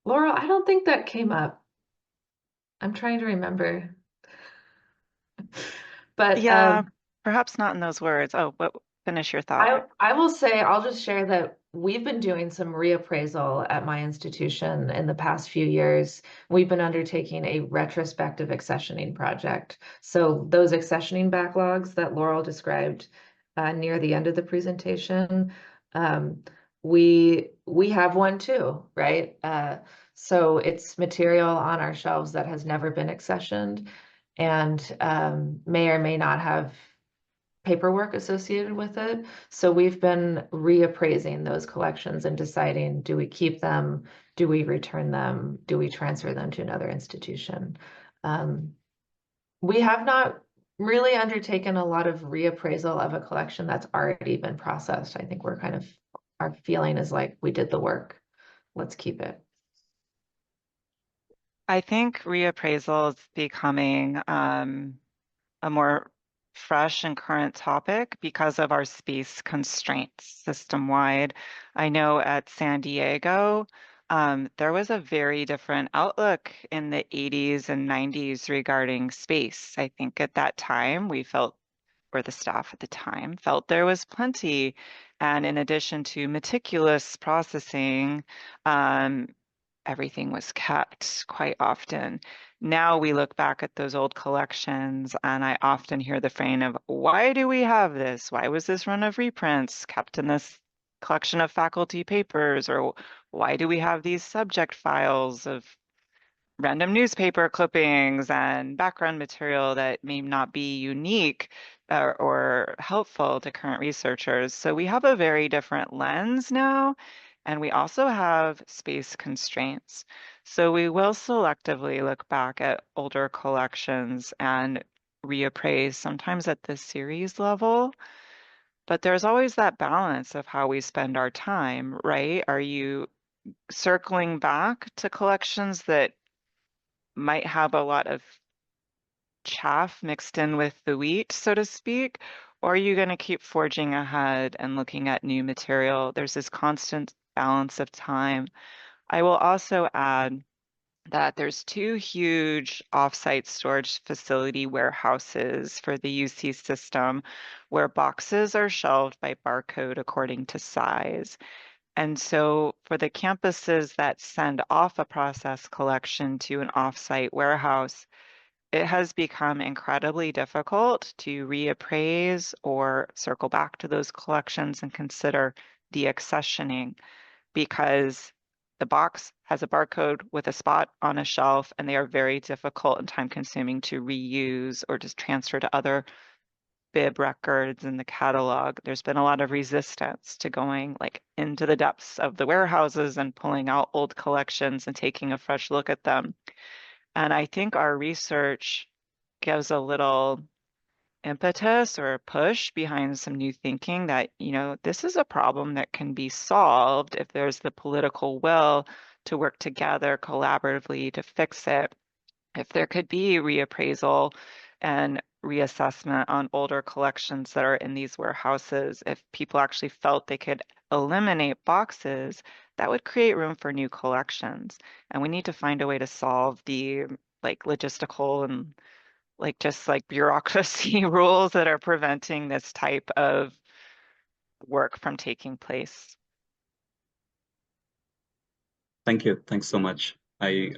C: Laurel, I don't think that came up. I'm trying to remember. But
D: yeah, perhaps not in those words. Oh, but finish your thought.
C: I will say, I'll just share that we've been doing some reappraisal at my institution in the past few years. We've been undertaking a retrospective accessioning project. So those accessioning backlogs that Laurel described near the end of the presentation, we have one too, right? So it's material on our shelves that has never been accessioned and may or may not have paperwork associated with it. So we've been reappraising those collections and deciding, do we keep them? Do we return them? Do we transfer them to another institution? We have not really undertaken a lot of reappraisal of a collection that's already been processed. I think our feeling is like, we did the work, let's keep it.
D: I think reappraisal is becoming a more fresh and current topic because of our space constraints system-wide. I know at San Diego, there was a very different outlook in the 80s and 90s regarding space. I think at that time we felt, or the staff at the time felt, there was plenty. And in addition to meticulous processing, everything was kept quite often. Now we look back at those old collections and I often hear the refrain of, why do we have this? Why was this run of reprints kept in this collection of faculty papers? Or why do we have these subject files of random newspaper clippings and background material that may not be unique or helpful to current researchers? So we have a very different lens now. And we also have space constraints. So we will selectively look back at older collections and reappraise, sometimes at the series level. But there's always that balance of how we spend our time, right? Are you circling back to collections that might have a lot of chaff mixed in with the wheat, so to speak? Or are you going to keep forging ahead and looking at new material? There's this constant balance of time. I will also add that there's two huge offsite storage facility warehouses for the UC system where boxes are shelved by barcode according to size. And so for the campuses that send off a process collection to an offsite warehouse, it has become incredibly difficult to reappraise or circle back to those collections and consider deaccessioning because the box has a barcode with a spot on a shelf, and they are very difficult and time consuming to reuse or just transfer to other bib records in the catalog. There's been a lot of resistance to going like into the depths of the warehouses and pulling out old collections and taking a fresh look at them. And I think our research gives a little impetus or push behind some new thinking that, this is a problem that can be solved if there's the political will to work together collaboratively to fix it. If there could be reappraisal and reassessment on older collections that are in these warehouses, if people actually felt they could eliminate boxes, that would create room for new collections. And we need to find a way to solve the logistical and just bureaucracy rules that are preventing this type of work from taking place.
B: Thank you. Thanks so much. I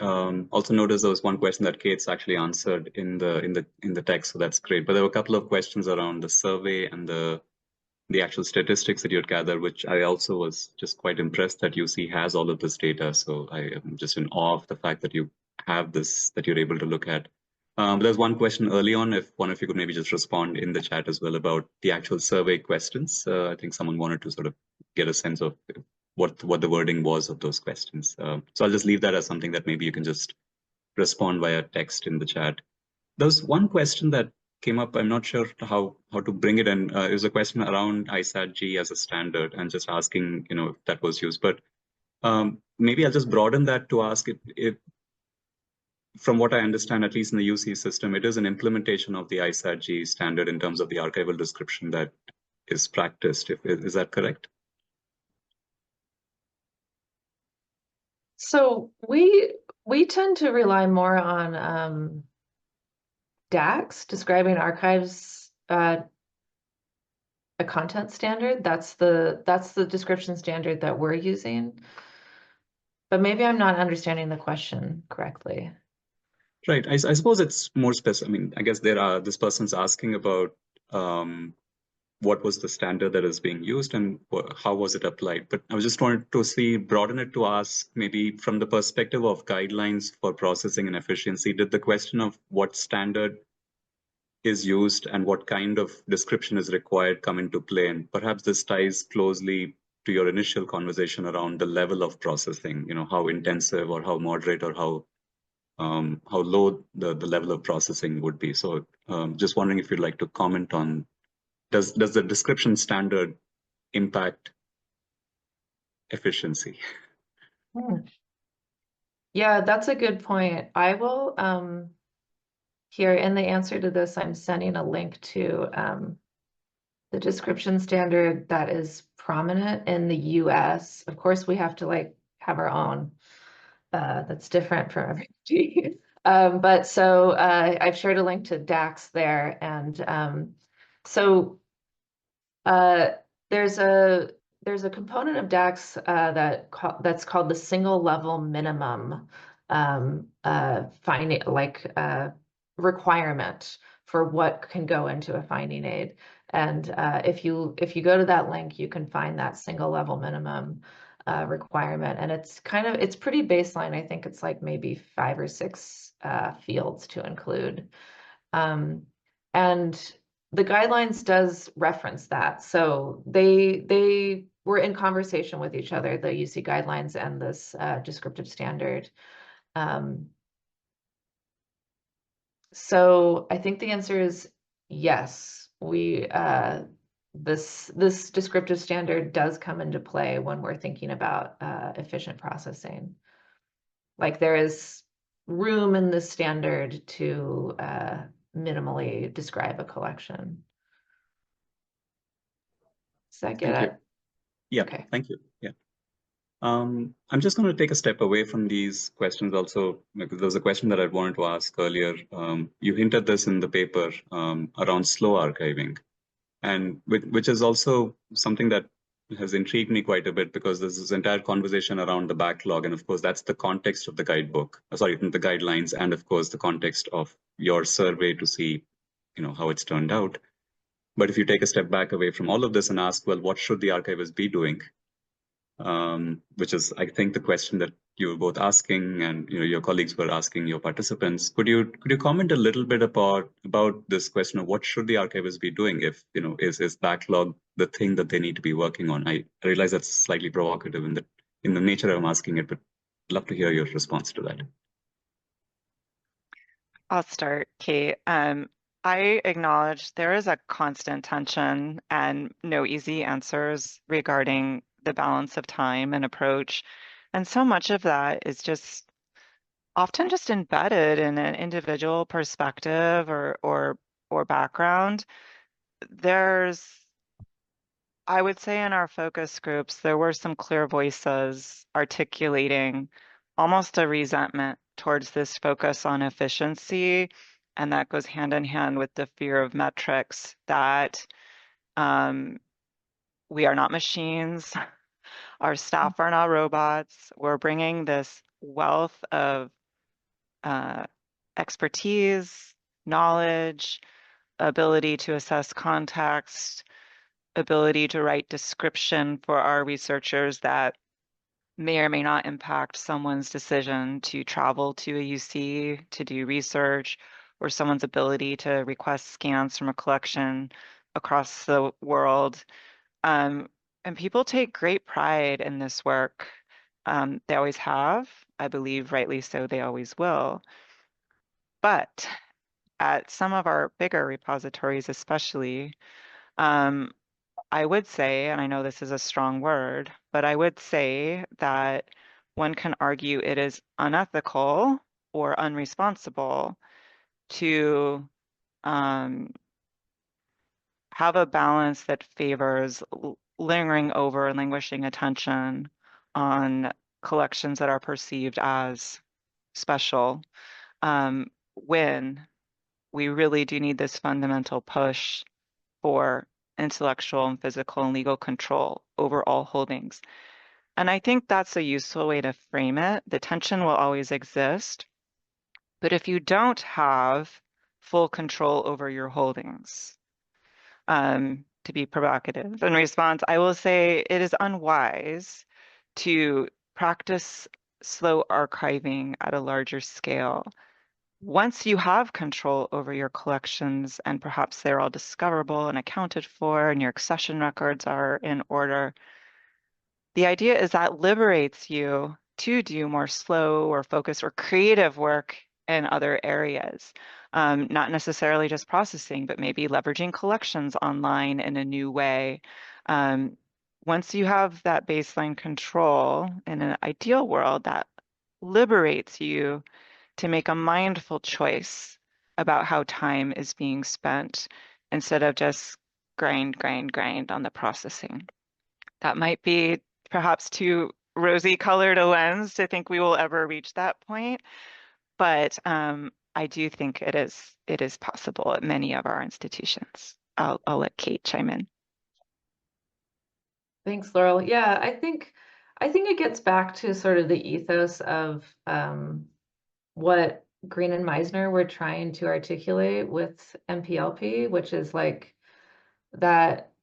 B: also noticed there was one question that Kate's actually answered in the text, so that's great. But there were a couple of questions around the survey and the actual statistics that you'd gathered, which I also was just quite impressed that UC has all of this data. So I am just in awe of the fact that you have this, that you're able to look at. There's one question early on, if one of you could maybe just respond in the chat as well about the actual survey questions. I think someone wanted to sort of get a sense of what the wording was of those questions. So I'll just leave that as something that maybe you can just respond via text in the chat. There's one question that came up. I'm not sure how to bring it in. It was a question around ISAT-G as a standard and just asking, if that was used. But maybe I'll just broaden that to ask if from what I understand, at least in the UC system, it is an implementation of the ISAT-G standard in terms of the archival description that is practiced. Is that correct?
C: So we tend to rely more on DAX, describing archives, a content standard. That's the description standard that we're using. But maybe I'm not understanding the question correctly.
B: Right. I suppose it's more specific. I mean, I guess this person's asking about what was the standard that is being used and how was it applied. But I was just trying to broaden it to ask maybe from the perspective of guidelines for processing and efficiency, did the question of what standard is used and what kind of description is required come into play? And perhaps this ties closely to your initial conversation around the level of processing, how intensive or how moderate or how low the level of processing would be. So just wondering if you'd like to comment on, does the description standard impact efficiency?
C: Yeah, that's a good point. I will, here in the answer to this, I'm sending a link to the description standard that is prominent in the US. Of course, we have to have our own. That's different for everybody. But so I've shared a link to DAX there. And so there's a component of DAX that's called the single level minimum finding requirement for what can go into a finding aid. And if you go to that link, you can find that single level minimum requirement, and it's pretty baseline. I think it's like maybe 5 or 6 fields to include, and the guidelines does reference that. So they were in conversation with each other, the UC guidelines and this descriptive standard. So I think the answer is yes. this descriptive standard does come into play when we're thinking about efficient processing. Like there is room in this standard to minimally describe a collection. Does that get
B: Thank
C: it?
B: you. Yeah,
C: Okay.
B: thank you. Yeah. I'm just going to take a step away from these questions also, because there was a question that I wanted to ask earlier. You hinted this in the paper around slow archiving, and which is also something that has intrigued me quite a bit, because there's this entire conversation around the backlog. And of course, that's the context of the guidebook, sorry, the guidelines, and of course, the context of your survey to see, how it's turned out. But if you take a step back away from all of this and ask, well, what should the archivist be doing? Which is, I think, the question that you were both asking, and your colleagues were asking your participants. Could you comment a little bit about this question of what should the archivist be doing? If is backlog the thing that they need to be working on? I realize that's slightly provocative in the nature I'm asking it, but I'd love to hear your response to that.
D: I'll start, Kate. I acknowledge there is a constant tension and no easy answers regarding the balance of time and approach. And so much of that is just often just embedded in an individual perspective or background. I would say in our focus groups, there were some clear voices articulating almost a resentment towards this focus on efficiency. And that goes hand in hand with the fear of metrics that we are not machines. Our staff are not robots. We're bringing this wealth of expertise, knowledge, ability to assess context, ability to write description for our researchers that may or may not impact someone's decision to travel to a UC to do research, or someone's ability to request scans from a collection across the world. And people take great pride in this work. They always have. I believe rightly so, they always will. But at some of our bigger repositories especially, I would say, and I know this is a strong word, but I would say that one can argue it is unethical or unresponsible to have a balance that favors lingering over and languishing attention on collections that are perceived as special, when we really do need this fundamental push for intellectual and physical and legal control over all holdings. And I think that's a useful way to frame it. The tension will always exist, but if you don't have full control over your holdings, to be provocative in response, I will say it is unwise to practice slow archiving at a larger scale. Once you have control over your collections and perhaps they're all discoverable and accounted for and your accession records are in order, the idea is that liberates you to do more slow or focused or creative work in other areas. Not necessarily just processing, but maybe leveraging collections online in a new way. Once you have that baseline control in an ideal world, that liberates you to make a mindful choice about how time is being spent instead of just grind on the processing. That might be perhaps too rosy colored a lens to think we will ever reach that point, but I do think it is possible at many of our institutions. I'll let Kate chime in.
C: Thanks, Laurel. Yeah, I think it gets back to sort of the ethos of what Green and Meisner were trying to articulate with MPLP, which is like that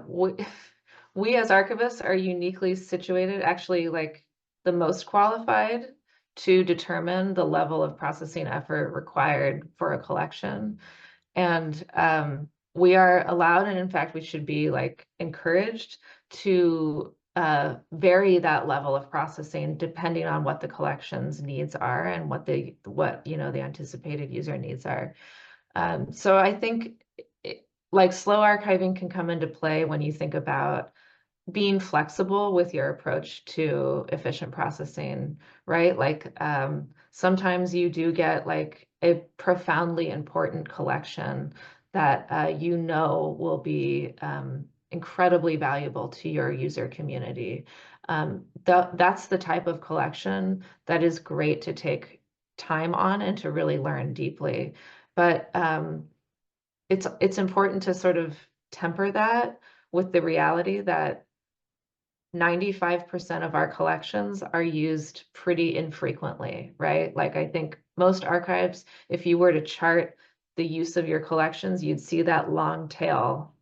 C: we as archivists are uniquely situated, actually like the most qualified to determine the level of processing effort required for a collection. And we are allowed, and in fact, we should be like encouraged to vary that level of processing depending on what the collection's needs are and what the anticipated user needs are. So I think like slow archiving can come into play when you think about being flexible with your approach to efficient processing, right? Like sometimes you do get like a profoundly important collection that you know will be incredibly valuable to your user community. That's the type of collection that is great to take time on and to really learn deeply. But it's important to sort of temper that with the reality that 95% of our collections are used pretty infrequently, right? Like I think most archives, if you were to chart the use of your collections, you'd see that long tail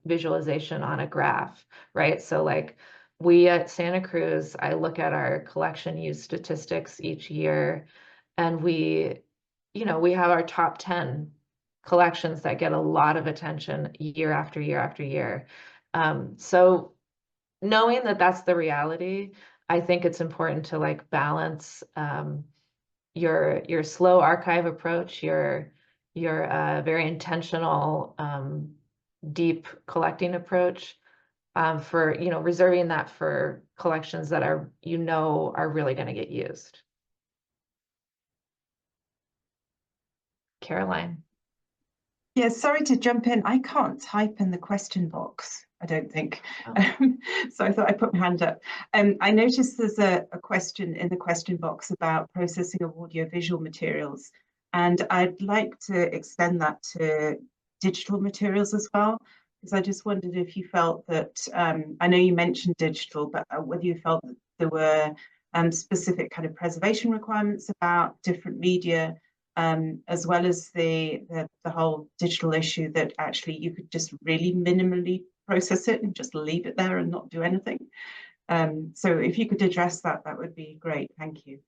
C: visualization on a graph, right? So like we at Santa Cruz, I look at our collection use statistics each year, and we have our top 10 collections that get a lot of attention year after year after year. So knowing that that's the reality, I think it's important to like balance your slow archive approach, your very intentional deep collecting approach for reserving that for collections that are really going to get used. Caroline.
A: Yeah, sorry to jump in. I can't type in the question box, I don't think. So I thought I'd put my hand up. I noticed there's a question in the question box about processing of audiovisual materials, and I'd like to extend that to digital materials as well, because I just wondered if you felt that, I know you mentioned digital, but whether you felt that there were specific kind of preservation requirements about different media, as well as the whole digital issue that actually you could just really minimally process it and just leave it there and not do anything. So if you could address that, that would be great. Thank you.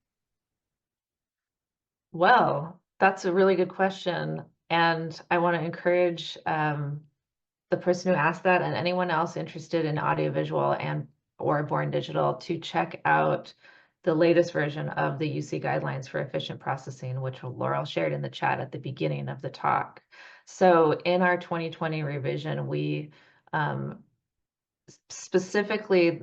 C: Well, that's a really good question. And I want to encourage the person who asked that and anyone else interested in audiovisual or born digital to check out the latest version of the UC guidelines for efficient processing, which Laurel shared in the chat at the beginning of the talk. So in our 2020 revision, we specifically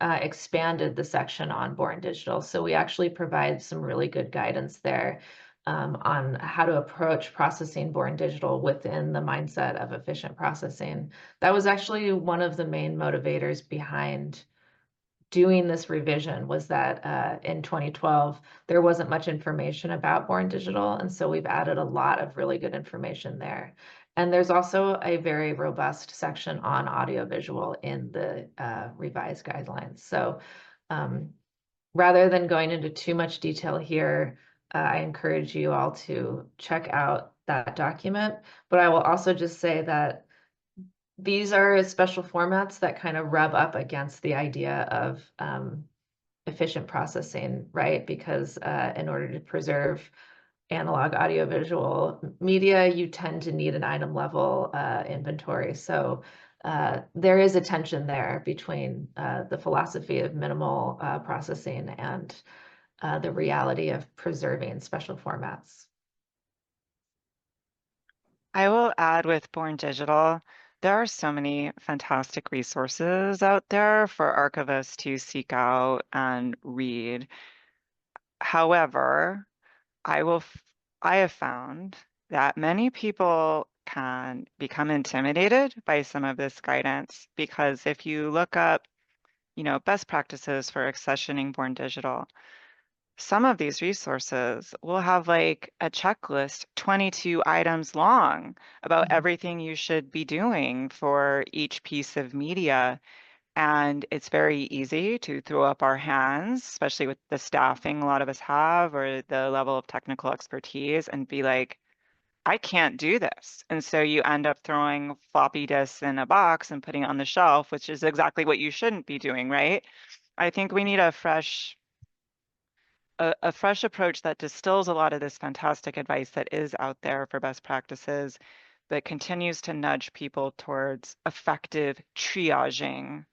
C: expanded the section on born digital. So we actually provide some really good guidance there on how to approach processing born digital within the mindset of efficient processing. That was actually one of the main motivators behind doing this revision, was that in 2012, there wasn't much information about born digital. And so we've added a lot of really good information there. And there's also a very robust section on audiovisual in the revised guidelines. So rather than going into too much detail here, I encourage you all to check out that document. But I will also just say that these are special formats that kind of rub up against the idea of efficient processing, right? Because in order to preserve analog audiovisual media, you tend to need an item level inventory. So there is a tension there between the philosophy of minimal processing and the reality of preserving special formats.
D: I will add with Born Digital, there are so many fantastic resources out there for archivists to seek out and read. However, I have found that many people can become intimidated by some of this guidance, because if you look up, best practices for accessioning Born Digital, some of these resources will have like a checklist 22 items long about everything you should be doing for each piece of media. And it's very easy to throw up our hands, especially with the staffing a lot of us have or the level of technical expertise, and be like, I can't do this. And so you end up throwing floppy disks in a box and putting it on the shelf, which is exactly what you shouldn't be doing, right? I think we need a fresh approach that distills a lot of this fantastic advice that is out there for best practices, but continues to nudge people towards effective triaging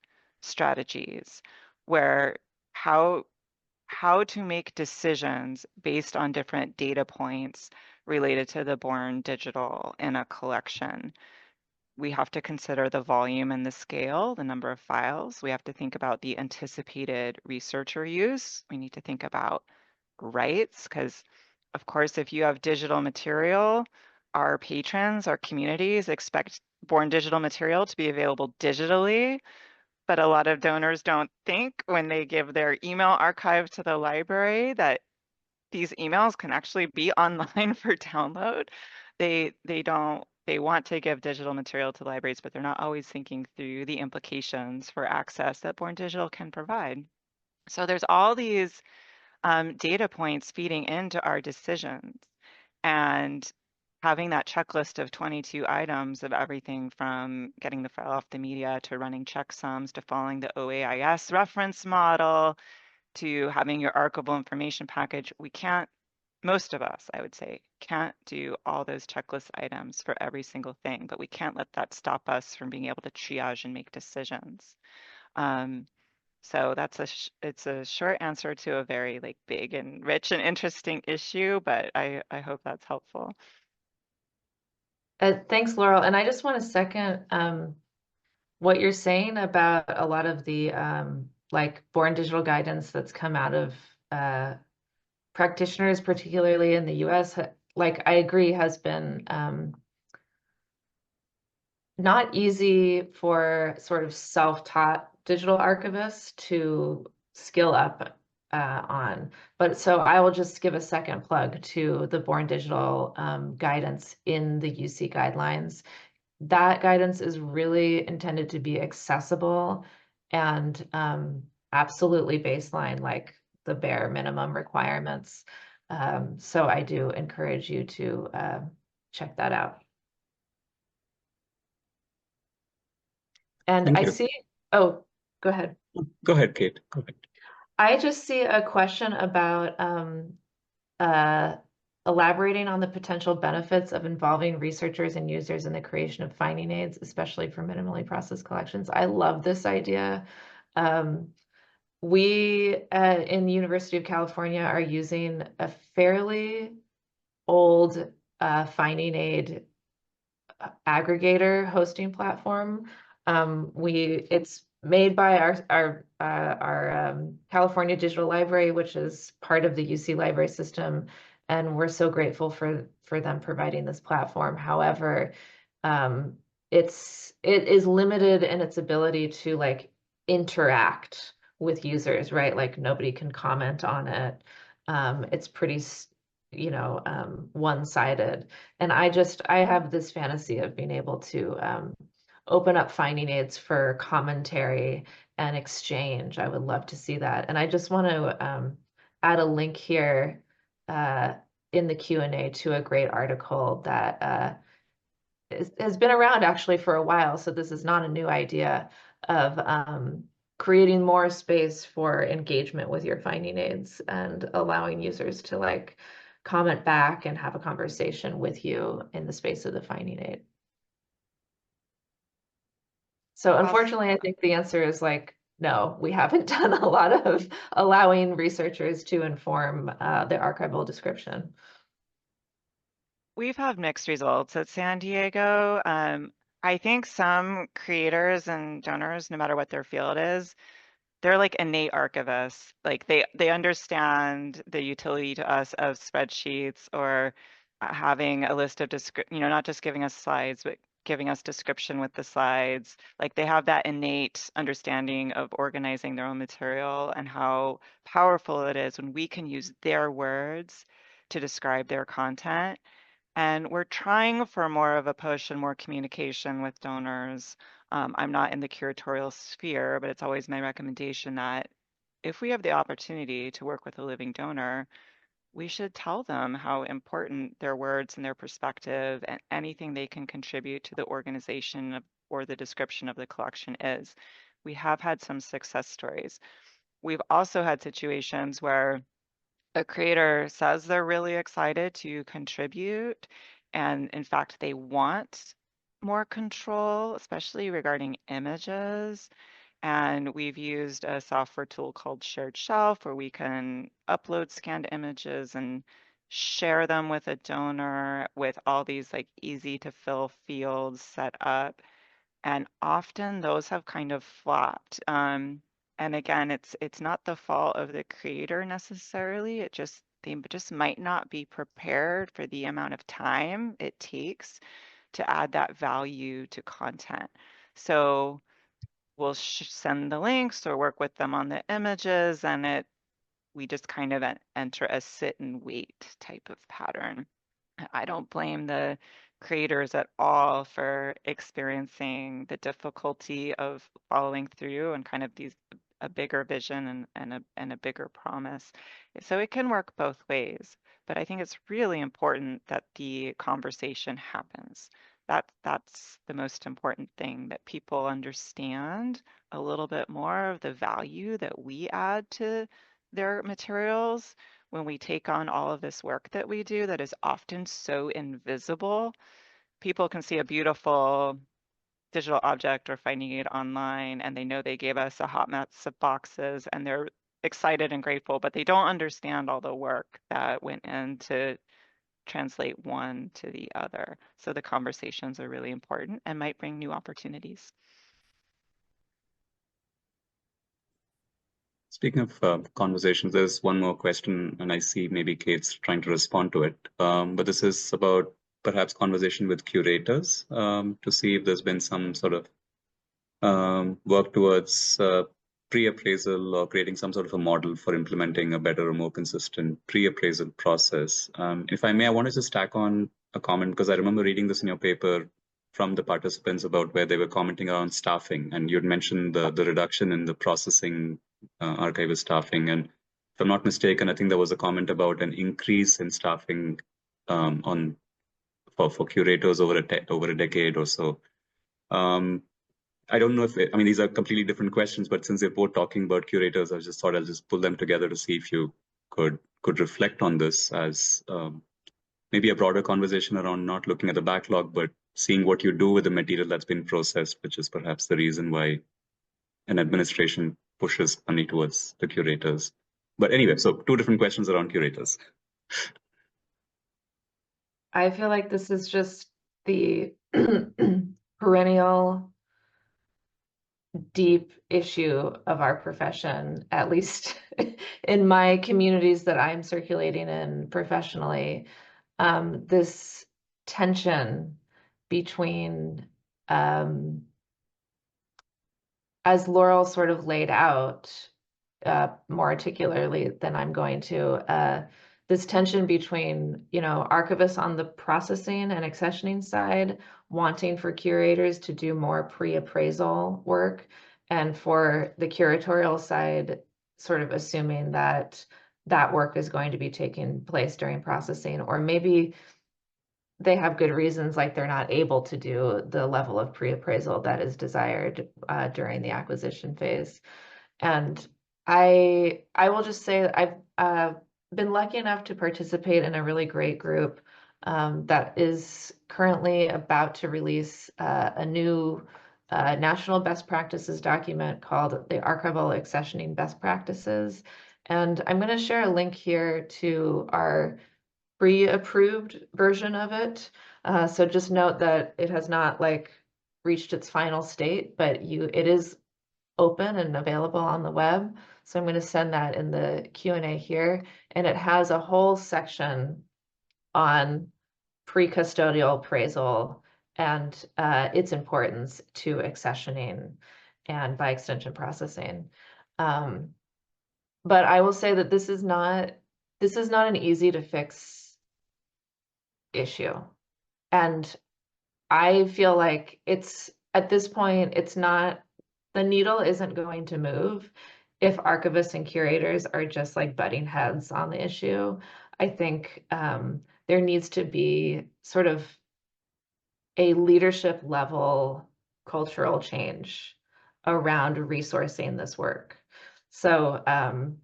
D: strategies, where how to make decisions based on different data points related to the born digital in a collection. We have to consider the volume and the scale, the number of files. We have to think about the anticipated researcher use. We need to think about rights, because of course, if you have digital material, our patrons, our communities expect born digital material to be available digitally, but a lot of donors don't think when they give their email archive to the library that these emails can actually be online for download. They want to give digital material to libraries, but they're not always thinking through the implications for access that Born Digital can provide. So there's all these data points feeding into our decisions, and having that checklist of 22 items of everything from getting the file off the media to running checksums to following the OAIS reference model to having your archival information package. We can't, most of us, I would say, can't do all those checklist items for every single thing, but we can't let that stop us from being able to triage and make decisions. So that's it's a short answer to a very like big and rich and interesting issue, but I hope that's helpful.
C: Thanks, Laurel. And I just want to second what you're saying about a lot of the like born digital guidance that's come out of practitioners, particularly in the US. Like I agree, has been not easy for sort of self-taught digital archivists to skill up on. But so I will just give a second plug to the Born Digital guidance in the UC guidelines. That guidance is really intended to be accessible and absolutely baseline, like the bare minimum requirements. So I do encourage you to check that out. And
B: Thank
C: I
B: you.
C: see, oh, go ahead.
B: Go ahead, Kate. Go ahead.
C: I just see a question about elaborating on the potential benefits of involving researchers and users in the creation of finding aids, especially for minimally processed collections. I love this idea. We in the University of California are using a fairly old finding aid aggregator hosting platform. It's made by our California Digital Library, which is part of the UC library system, and we're so grateful for them providing this platform. However, it is limited in its ability to like interact with users, right? Like nobody can comment on it. It's pretty one-sided. And I have this fantasy of being able to open up finding aids for commentary and exchange. I would love to see that. And I just want to add a link here in the Q&A to a great article that has been around actually for a while. So this is not a new idea of creating more space for engagement with your finding aids and allowing users to like comment back and have a conversation with you in the space of the finding aid. So unfortunately, I think the answer is like, no, we haven't done a lot of allowing researchers to inform the archival description.
D: We've had mixed results at San Diego. I think some creators and donors, no matter what their field is, they're like innate archivists. Like they understand the utility to us of spreadsheets or having a list of not just giving us slides, but giving us description with the slides. Like they have that innate understanding of organizing their own material and how powerful it is when we can use their words to describe their content. And we're trying for more of a push and more communication with donors. I'm not in the curatorial sphere, but it's always my recommendation that if we have the opportunity to work with a living donor, we should tell them how important their words and their perspective and anything they can contribute to the organization or the description of the collection is. We have had some success stories. We've also had situations where a creator says they're really excited to contribute, and in fact, they want more control, especially regarding images. And we've used a software tool called Shared Shelf where we can upload scanned images and share them with a donor with all these like easy to fill fields set up. And often those have kind of flopped. And again, it's not the fault of the creator necessarily. They just might not be prepared for the amount of time it takes to add that value to content. So we'll send the links or work with them on the images, and we just kind of enter a sit and wait type of pattern. I don't blame the creators at all for experiencing the difficulty of following through and kind of a bigger vision and a bigger promise. So it can work both ways, but I think it's really important that the conversation happens. That's the most important thing, that people understand a little bit more of the value that we add to their materials when we take on all of this work that we do that is often so invisible. People can see a beautiful digital object or finding it online, and they know they gave us a hot mess of boxes, and they're excited and grateful, but they don't understand all the work that went in to translate one to the other. So the conversations are really important and might bring new opportunities.
B: Speaking of conversations, there's one more question, and I see maybe Kate's trying to respond to it. But this is about perhaps conversation with curators to see if there's been some sort of work towards pre-appraisal or creating some sort of a model for implementing a better or more consistent pre-appraisal process. If I may, I wanted to stack on a comment because I remember reading this in your paper from the participants about where they were commenting around staffing, and you'd mentioned the reduction in the processing archivist staffing. And if I'm not mistaken, I think there was a comment about an increase in staffing for curators over a decade or so. I don't know if I mean, these are completely different questions, but since they're both talking about curators, I just thought I'll just pull them together to see if you could reflect on this as maybe a broader conversation around not looking at the backlog, but seeing what you do with the material that's been processed, which is perhaps the reason why an administration pushes money towards the curators. But anyway, so two different questions around curators.
C: I feel like this is just the perennial deep issue of our profession, at least in my communities that I'm circulating in professionally. This tension between, as Laurel sort of laid out more articulately than I'm going to, this tension between, archivists on the processing and accessioning side wanting for curators to do more pre-appraisal work, and for the curatorial side sort of assuming that that work is going to be taking place during processing, or maybe they have good reasons, like they're not able to do the level of pre-appraisal that is desired during the acquisition phase. And I will just say that I've been lucky enough to participate in a really great group that is currently about to release a new national best practices document called the Archival Accessioning Best Practices. And I'm going to share a link here to our pre-approved version of it. So just note that it has not reached its final state, but it is open and available on the web. So I'm going to send that in the Q&A here. And it has a whole section on pre-custodial appraisal and its importance to accessioning and by extension processing. But I will say that this is not an easy to fix issue. And I feel like at this point, the needle isn't going to move if archivists and curators are just butting heads on the issue. I think there needs to be sort of a leadership level cultural change around resourcing this work. So, and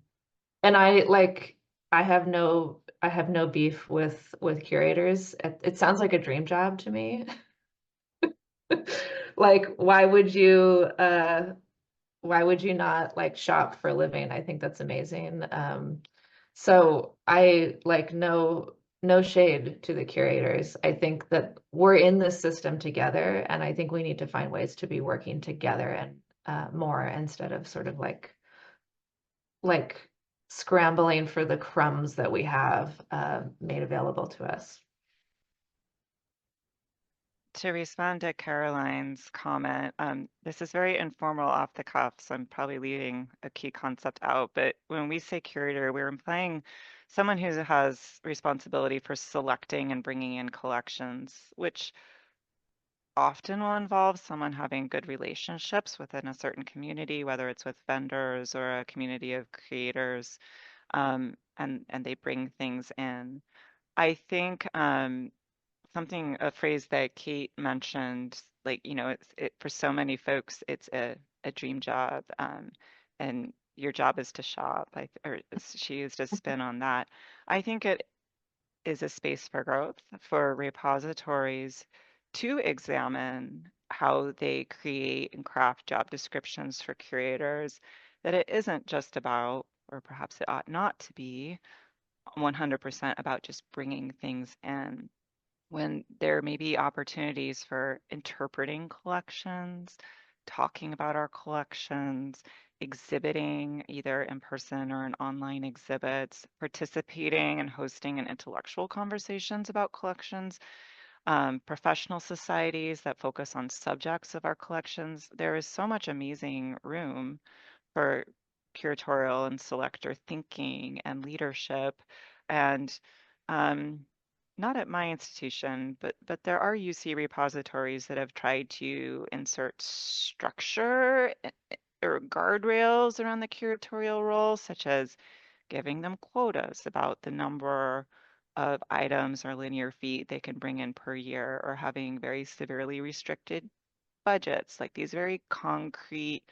C: I have no beef with curators. It sounds like a dream job to me. Why would you not shop for a living? I think that's amazing. So I know no shade to the curators. I think that we're in this system together, and I think we need to find ways to be working together and more instead of sort of like scrambling for the crumbs that we have made available to us.
D: To respond to Caroline's comment, this is very informal off the cuff, so I'm probably leaving a key concept out. But when we say curator, we're implying someone who has responsibility for selecting and bringing in collections, which often will involve someone having good relationships within a certain community, whether it's with vendors or a community of creators, and they bring things in. I think a phrase that Kate mentioned, like, for so many folks, it's a dream job, and your job is to shop, or she used a spin on that. I think it is a space for growth for repositories to examine how they create and craft job descriptions for curators, that it isn't just about, or perhaps it ought not to be, 100% about just bringing things in, when there may be opportunities for interpreting collections, talking about our collections, exhibiting either in person or in online exhibits, participating and hosting in intellectual conversations about collections, professional societies that focus on subjects of our collections. There is so much amazing room for curatorial and selector thinking and leadership. And not at my institution, but there are UC repositories that have tried to insert structure or guardrails around the curatorial role, such as giving them quotas about the number of items or linear feet they can bring in per year, or having very severely restricted budgets, like these very concrete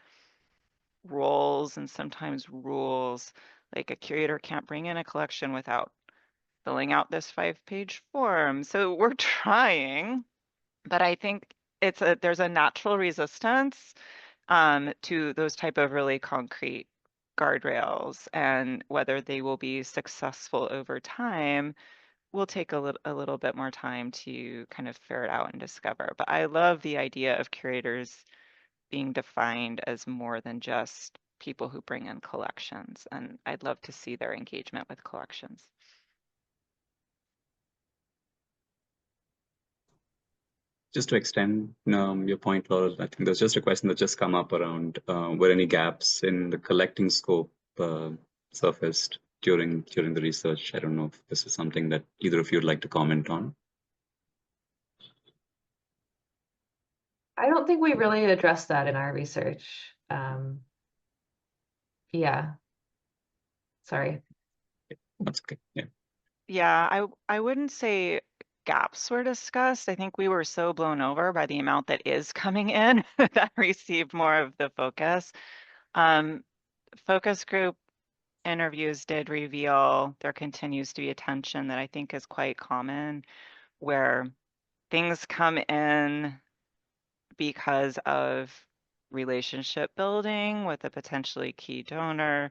D: roles and sometimes rules. Like a curator can't bring in a collection without filling out this 5-page form. So we're trying, but I think there's a natural resistance to those type of really concrete guardrails, and whether they will be successful over time will take a little bit more time to kind of ferret out and discover. But I love the idea of curators being defined as more than just people who bring in collections, and I'd love to see their engagement with collections.
B: Just to extend your point, Laurel, I think there's just a question that just come up around were any gaps in the collecting scope surfaced during the research. I don't know if this is something that either of you would like to comment on.
C: I don't think we really addressed that in our research. Yeah. Sorry.
B: That's okay. Yeah.
D: Yeah, I wouldn't say gaps were discussed. I think we were so blown over by the amount that is coming in that received more of the focus. Focus group interviews did reveal there continues to be a tension that I think is quite common, where things come in because of relationship building with a potentially key donor.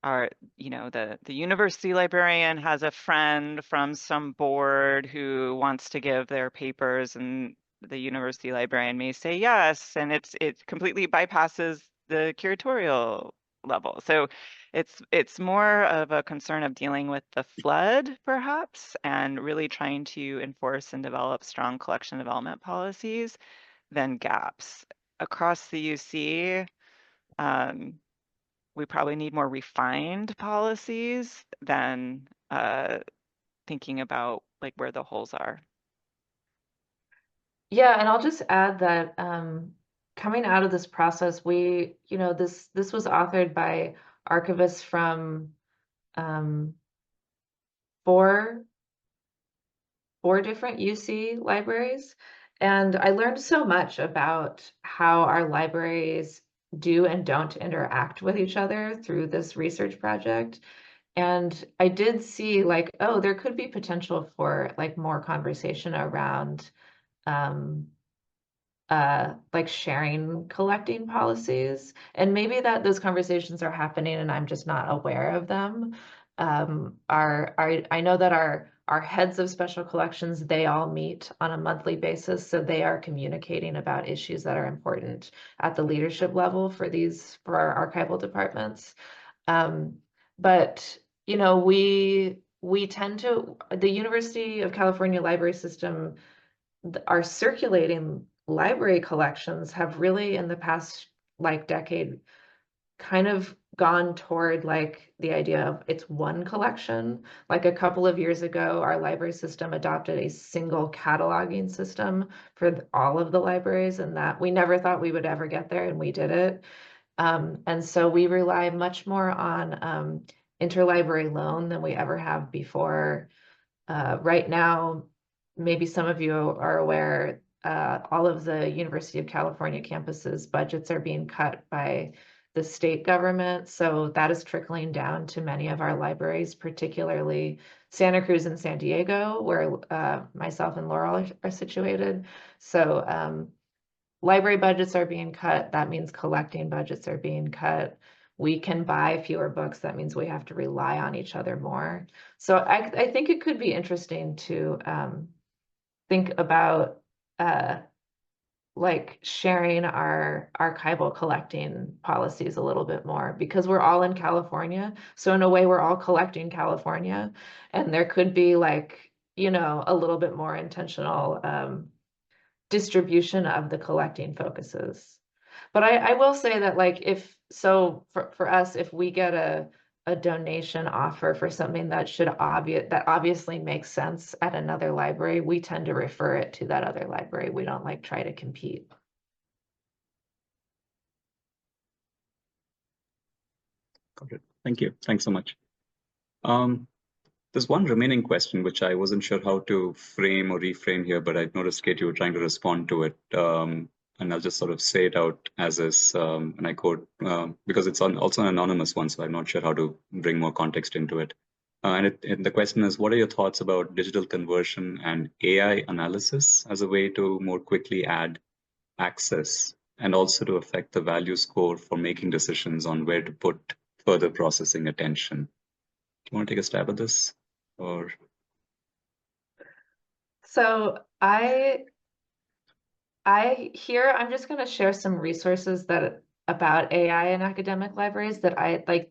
D: The university librarian has a friend from some board who wants to give their papers, and the university librarian may say yes, and it completely bypasses the curatorial level. So it's more of a concern of dealing with the flood, perhaps, and really trying to enforce and develop strong collection development policies than gaps. Across the UC, we probably need more refined policies than thinking about like where the holes are.
C: Yeah, and I'll just add that coming out of this process, this was authored by archivists from four different UC libraries. And I learned so much about how our libraries do and don't interact with each other through this research project. And I did see like, oh, there could be potential for like more conversation around like sharing collecting policies. And maybe that those conversations are happening and I'm just not aware of them. I know that our heads of special collections, they all meet on a monthly basis, so they are communicating about issues that are important at the leadership level for our archival departments. But you know, we tend to, the University of California library system, our circulating library collections have really in the past decade kind of gone toward the idea of it's one collection. Like a couple of years ago, our library system adopted a single cataloging system for all of the libraries, and that we never thought we would ever get there, and we did it. And so we rely much more on interlibrary loan than we ever have before. Right now, maybe some of you are aware, all of the University of California campuses budgets are being cut by the state government. So that is trickling down to many of our libraries, particularly Santa Cruz and San Diego, where myself and Laurel are situated. So library budgets are being cut. That means collecting budgets are being cut. We can buy fewer books. That means we have to rely on each other more. So I think it could be interesting to think about sharing our archival collecting policies a little bit more, because we're all in California. So in a way, we're all collecting California, and there could be a little bit more intentional distribution of the collecting focuses. But I will say that for us, if we get a donation offer for something that obviously makes sense at another library, we tend to refer it to that other library. We don't try to compete.
B: Got it. Thank you. Thanks so much. There's one remaining question which I wasn't sure how to frame or reframe here, but I noticed, Kate, you were trying to respond to it. And I'll just sort of say it out as is, and I quote, because it's also an anonymous one, so I'm not sure how to bring more context into it. And the question is, what are your thoughts about digital conversion and AI analysis as a way to more quickly add access and also to affect the value score for making decisions on where to put further processing attention? Do you want to take a stab at this? Or
C: so I'm just going to share some resources about AI in academic libraries that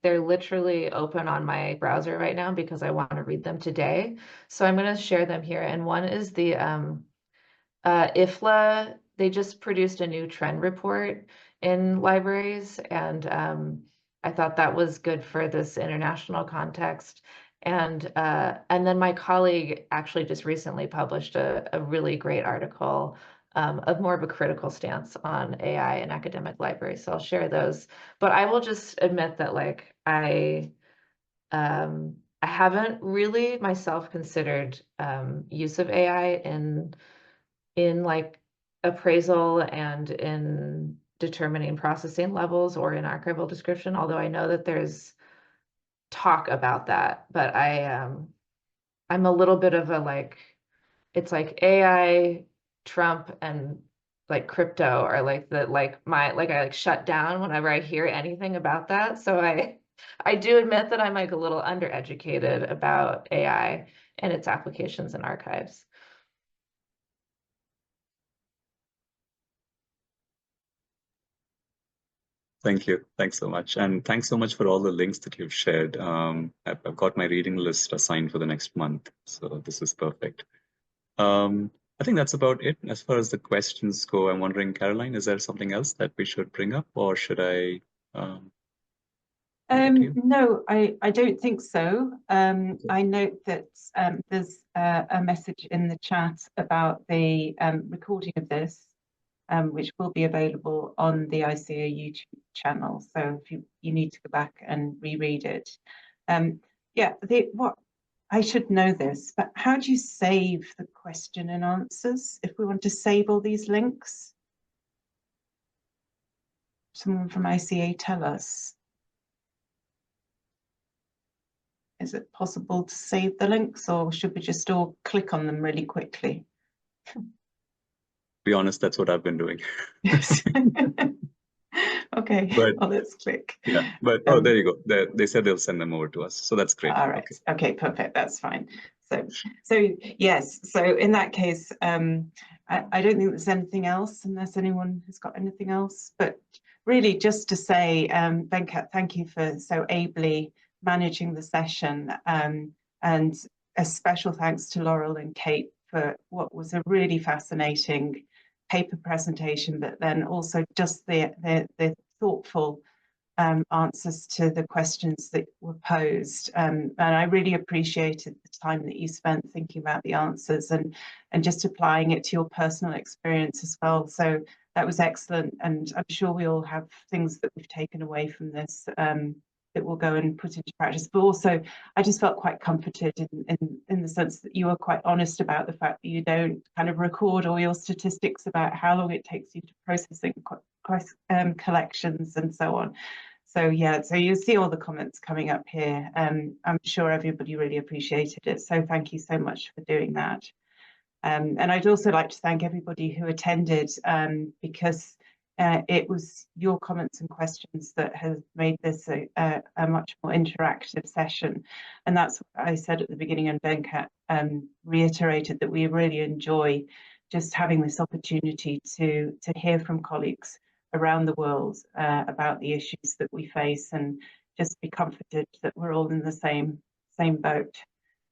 C: they're literally open on my browser right now because I want to read them today. So I'm going to share them here. And one is the IFLA. They just produced a new trend report in libraries, and I thought that was good for this international context. And then my colleague actually just recently published a really great article of more of a critical stance on AI in academic libraries. So I'll share those. But I will just admit that I haven't really myself considered use of AI in appraisal and in determining processing levels or in archival description, although I know that there's talk about that. But I'm a little bit of it's AI, Trump, and crypto are I shut down whenever I hear anything about that. So I do admit that I'm a little undereducated about AI and its applications in archives.
B: thank you. Thanks so much. And thanks so much for all the links that you've shared. I've got my reading list assigned for the next month, so this is perfect. I think that's about it as far as the questions go. I'm wondering, Caroline, is there something else that we should bring up, or should I?
A: No, I don't think so. I note that there's a message in the chat about the recording of this, which will be available on the ICA YouTube channel. So if you need to go back and reread it. Yeah, I should know this, but how do you save the question and answers if we want to save all these links? Someone from ICA tell us. Is it possible to save the links, or should we just all click on them really quickly?
B: Be honest, that's what I've been doing.
A: Yes. Okay. Okay,
B: But
A: well, let's click.
B: yeah, but oh, there you go. They said they'll send them over to us, so that's great.
A: All right. Okay, perfect. That's fine. So yes. So in that case, I don't think there's anything else, unless anyone has got anything else. But really, just to say, Venkat, thank you for so ably managing the session, and a special thanks to Laurel and Kate for what was a really fascinating paper presentation, but then also just the thoughtful answers to the questions that were posed. And I really appreciated the time that you spent thinking about the answers and just applying it to your personal experience as well. So that was excellent. And I'm sure we all have things that we've taken away from this that we'll go and put into practice. But also, I just felt quite comforted in the sense that you were quite honest about the fact that you don't kind of record all your statistics about how long it takes you to processing collections and so on. So yeah, so you see all the comments coming up here. I'm sure everybody really appreciated it. So thank you so much for doing that. And I'd also like to thank everybody who attended, because it was your comments and questions that has made this a much more interactive session. And that's what I said at the beginning, and Venkat reiterated that we really enjoy just having this opportunity to hear from colleagues around the world about the issues that we face, and just be comforted that we're all in the same boat.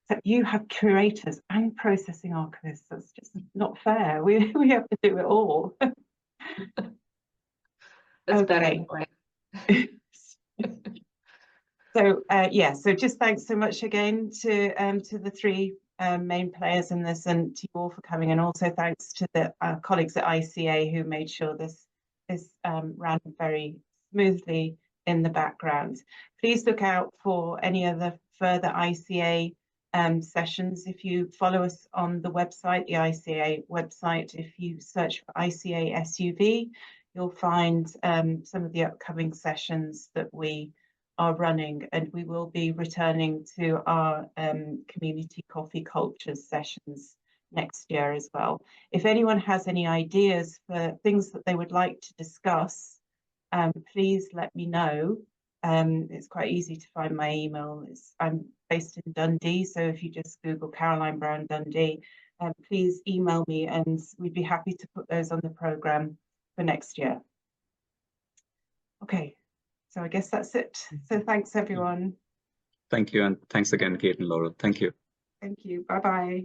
A: So you have curators and processing archivists. That's just not fair. We have to do it all.
C: That's
A: okay.
C: better.
A: So yeah, so just thanks so much again to the three main players in this, and to you all for coming, and also thanks to the colleagues at ICA who made sure this ran very smoothly in the background. Please look out for any other further ICA sessions. If you follow us on the website, the ICA website, if you search for ICA SUV, you'll find some of the upcoming sessions that we are running, and we will be returning to our community coffee cultures sessions next year as well. If anyone has any ideas for things that they would like to discuss, please let me know. It's quite easy to find my email. I'm based in Dundee, so if you just Google Caroline Brown Dundee, please email me, and we'd be happy to put those on the programme for next year. Okay, so I guess that's it. So thanks, everyone.
B: Thank you, and thanks again, Kate and Laurel. Thank you.
A: Thank you. Bye-bye.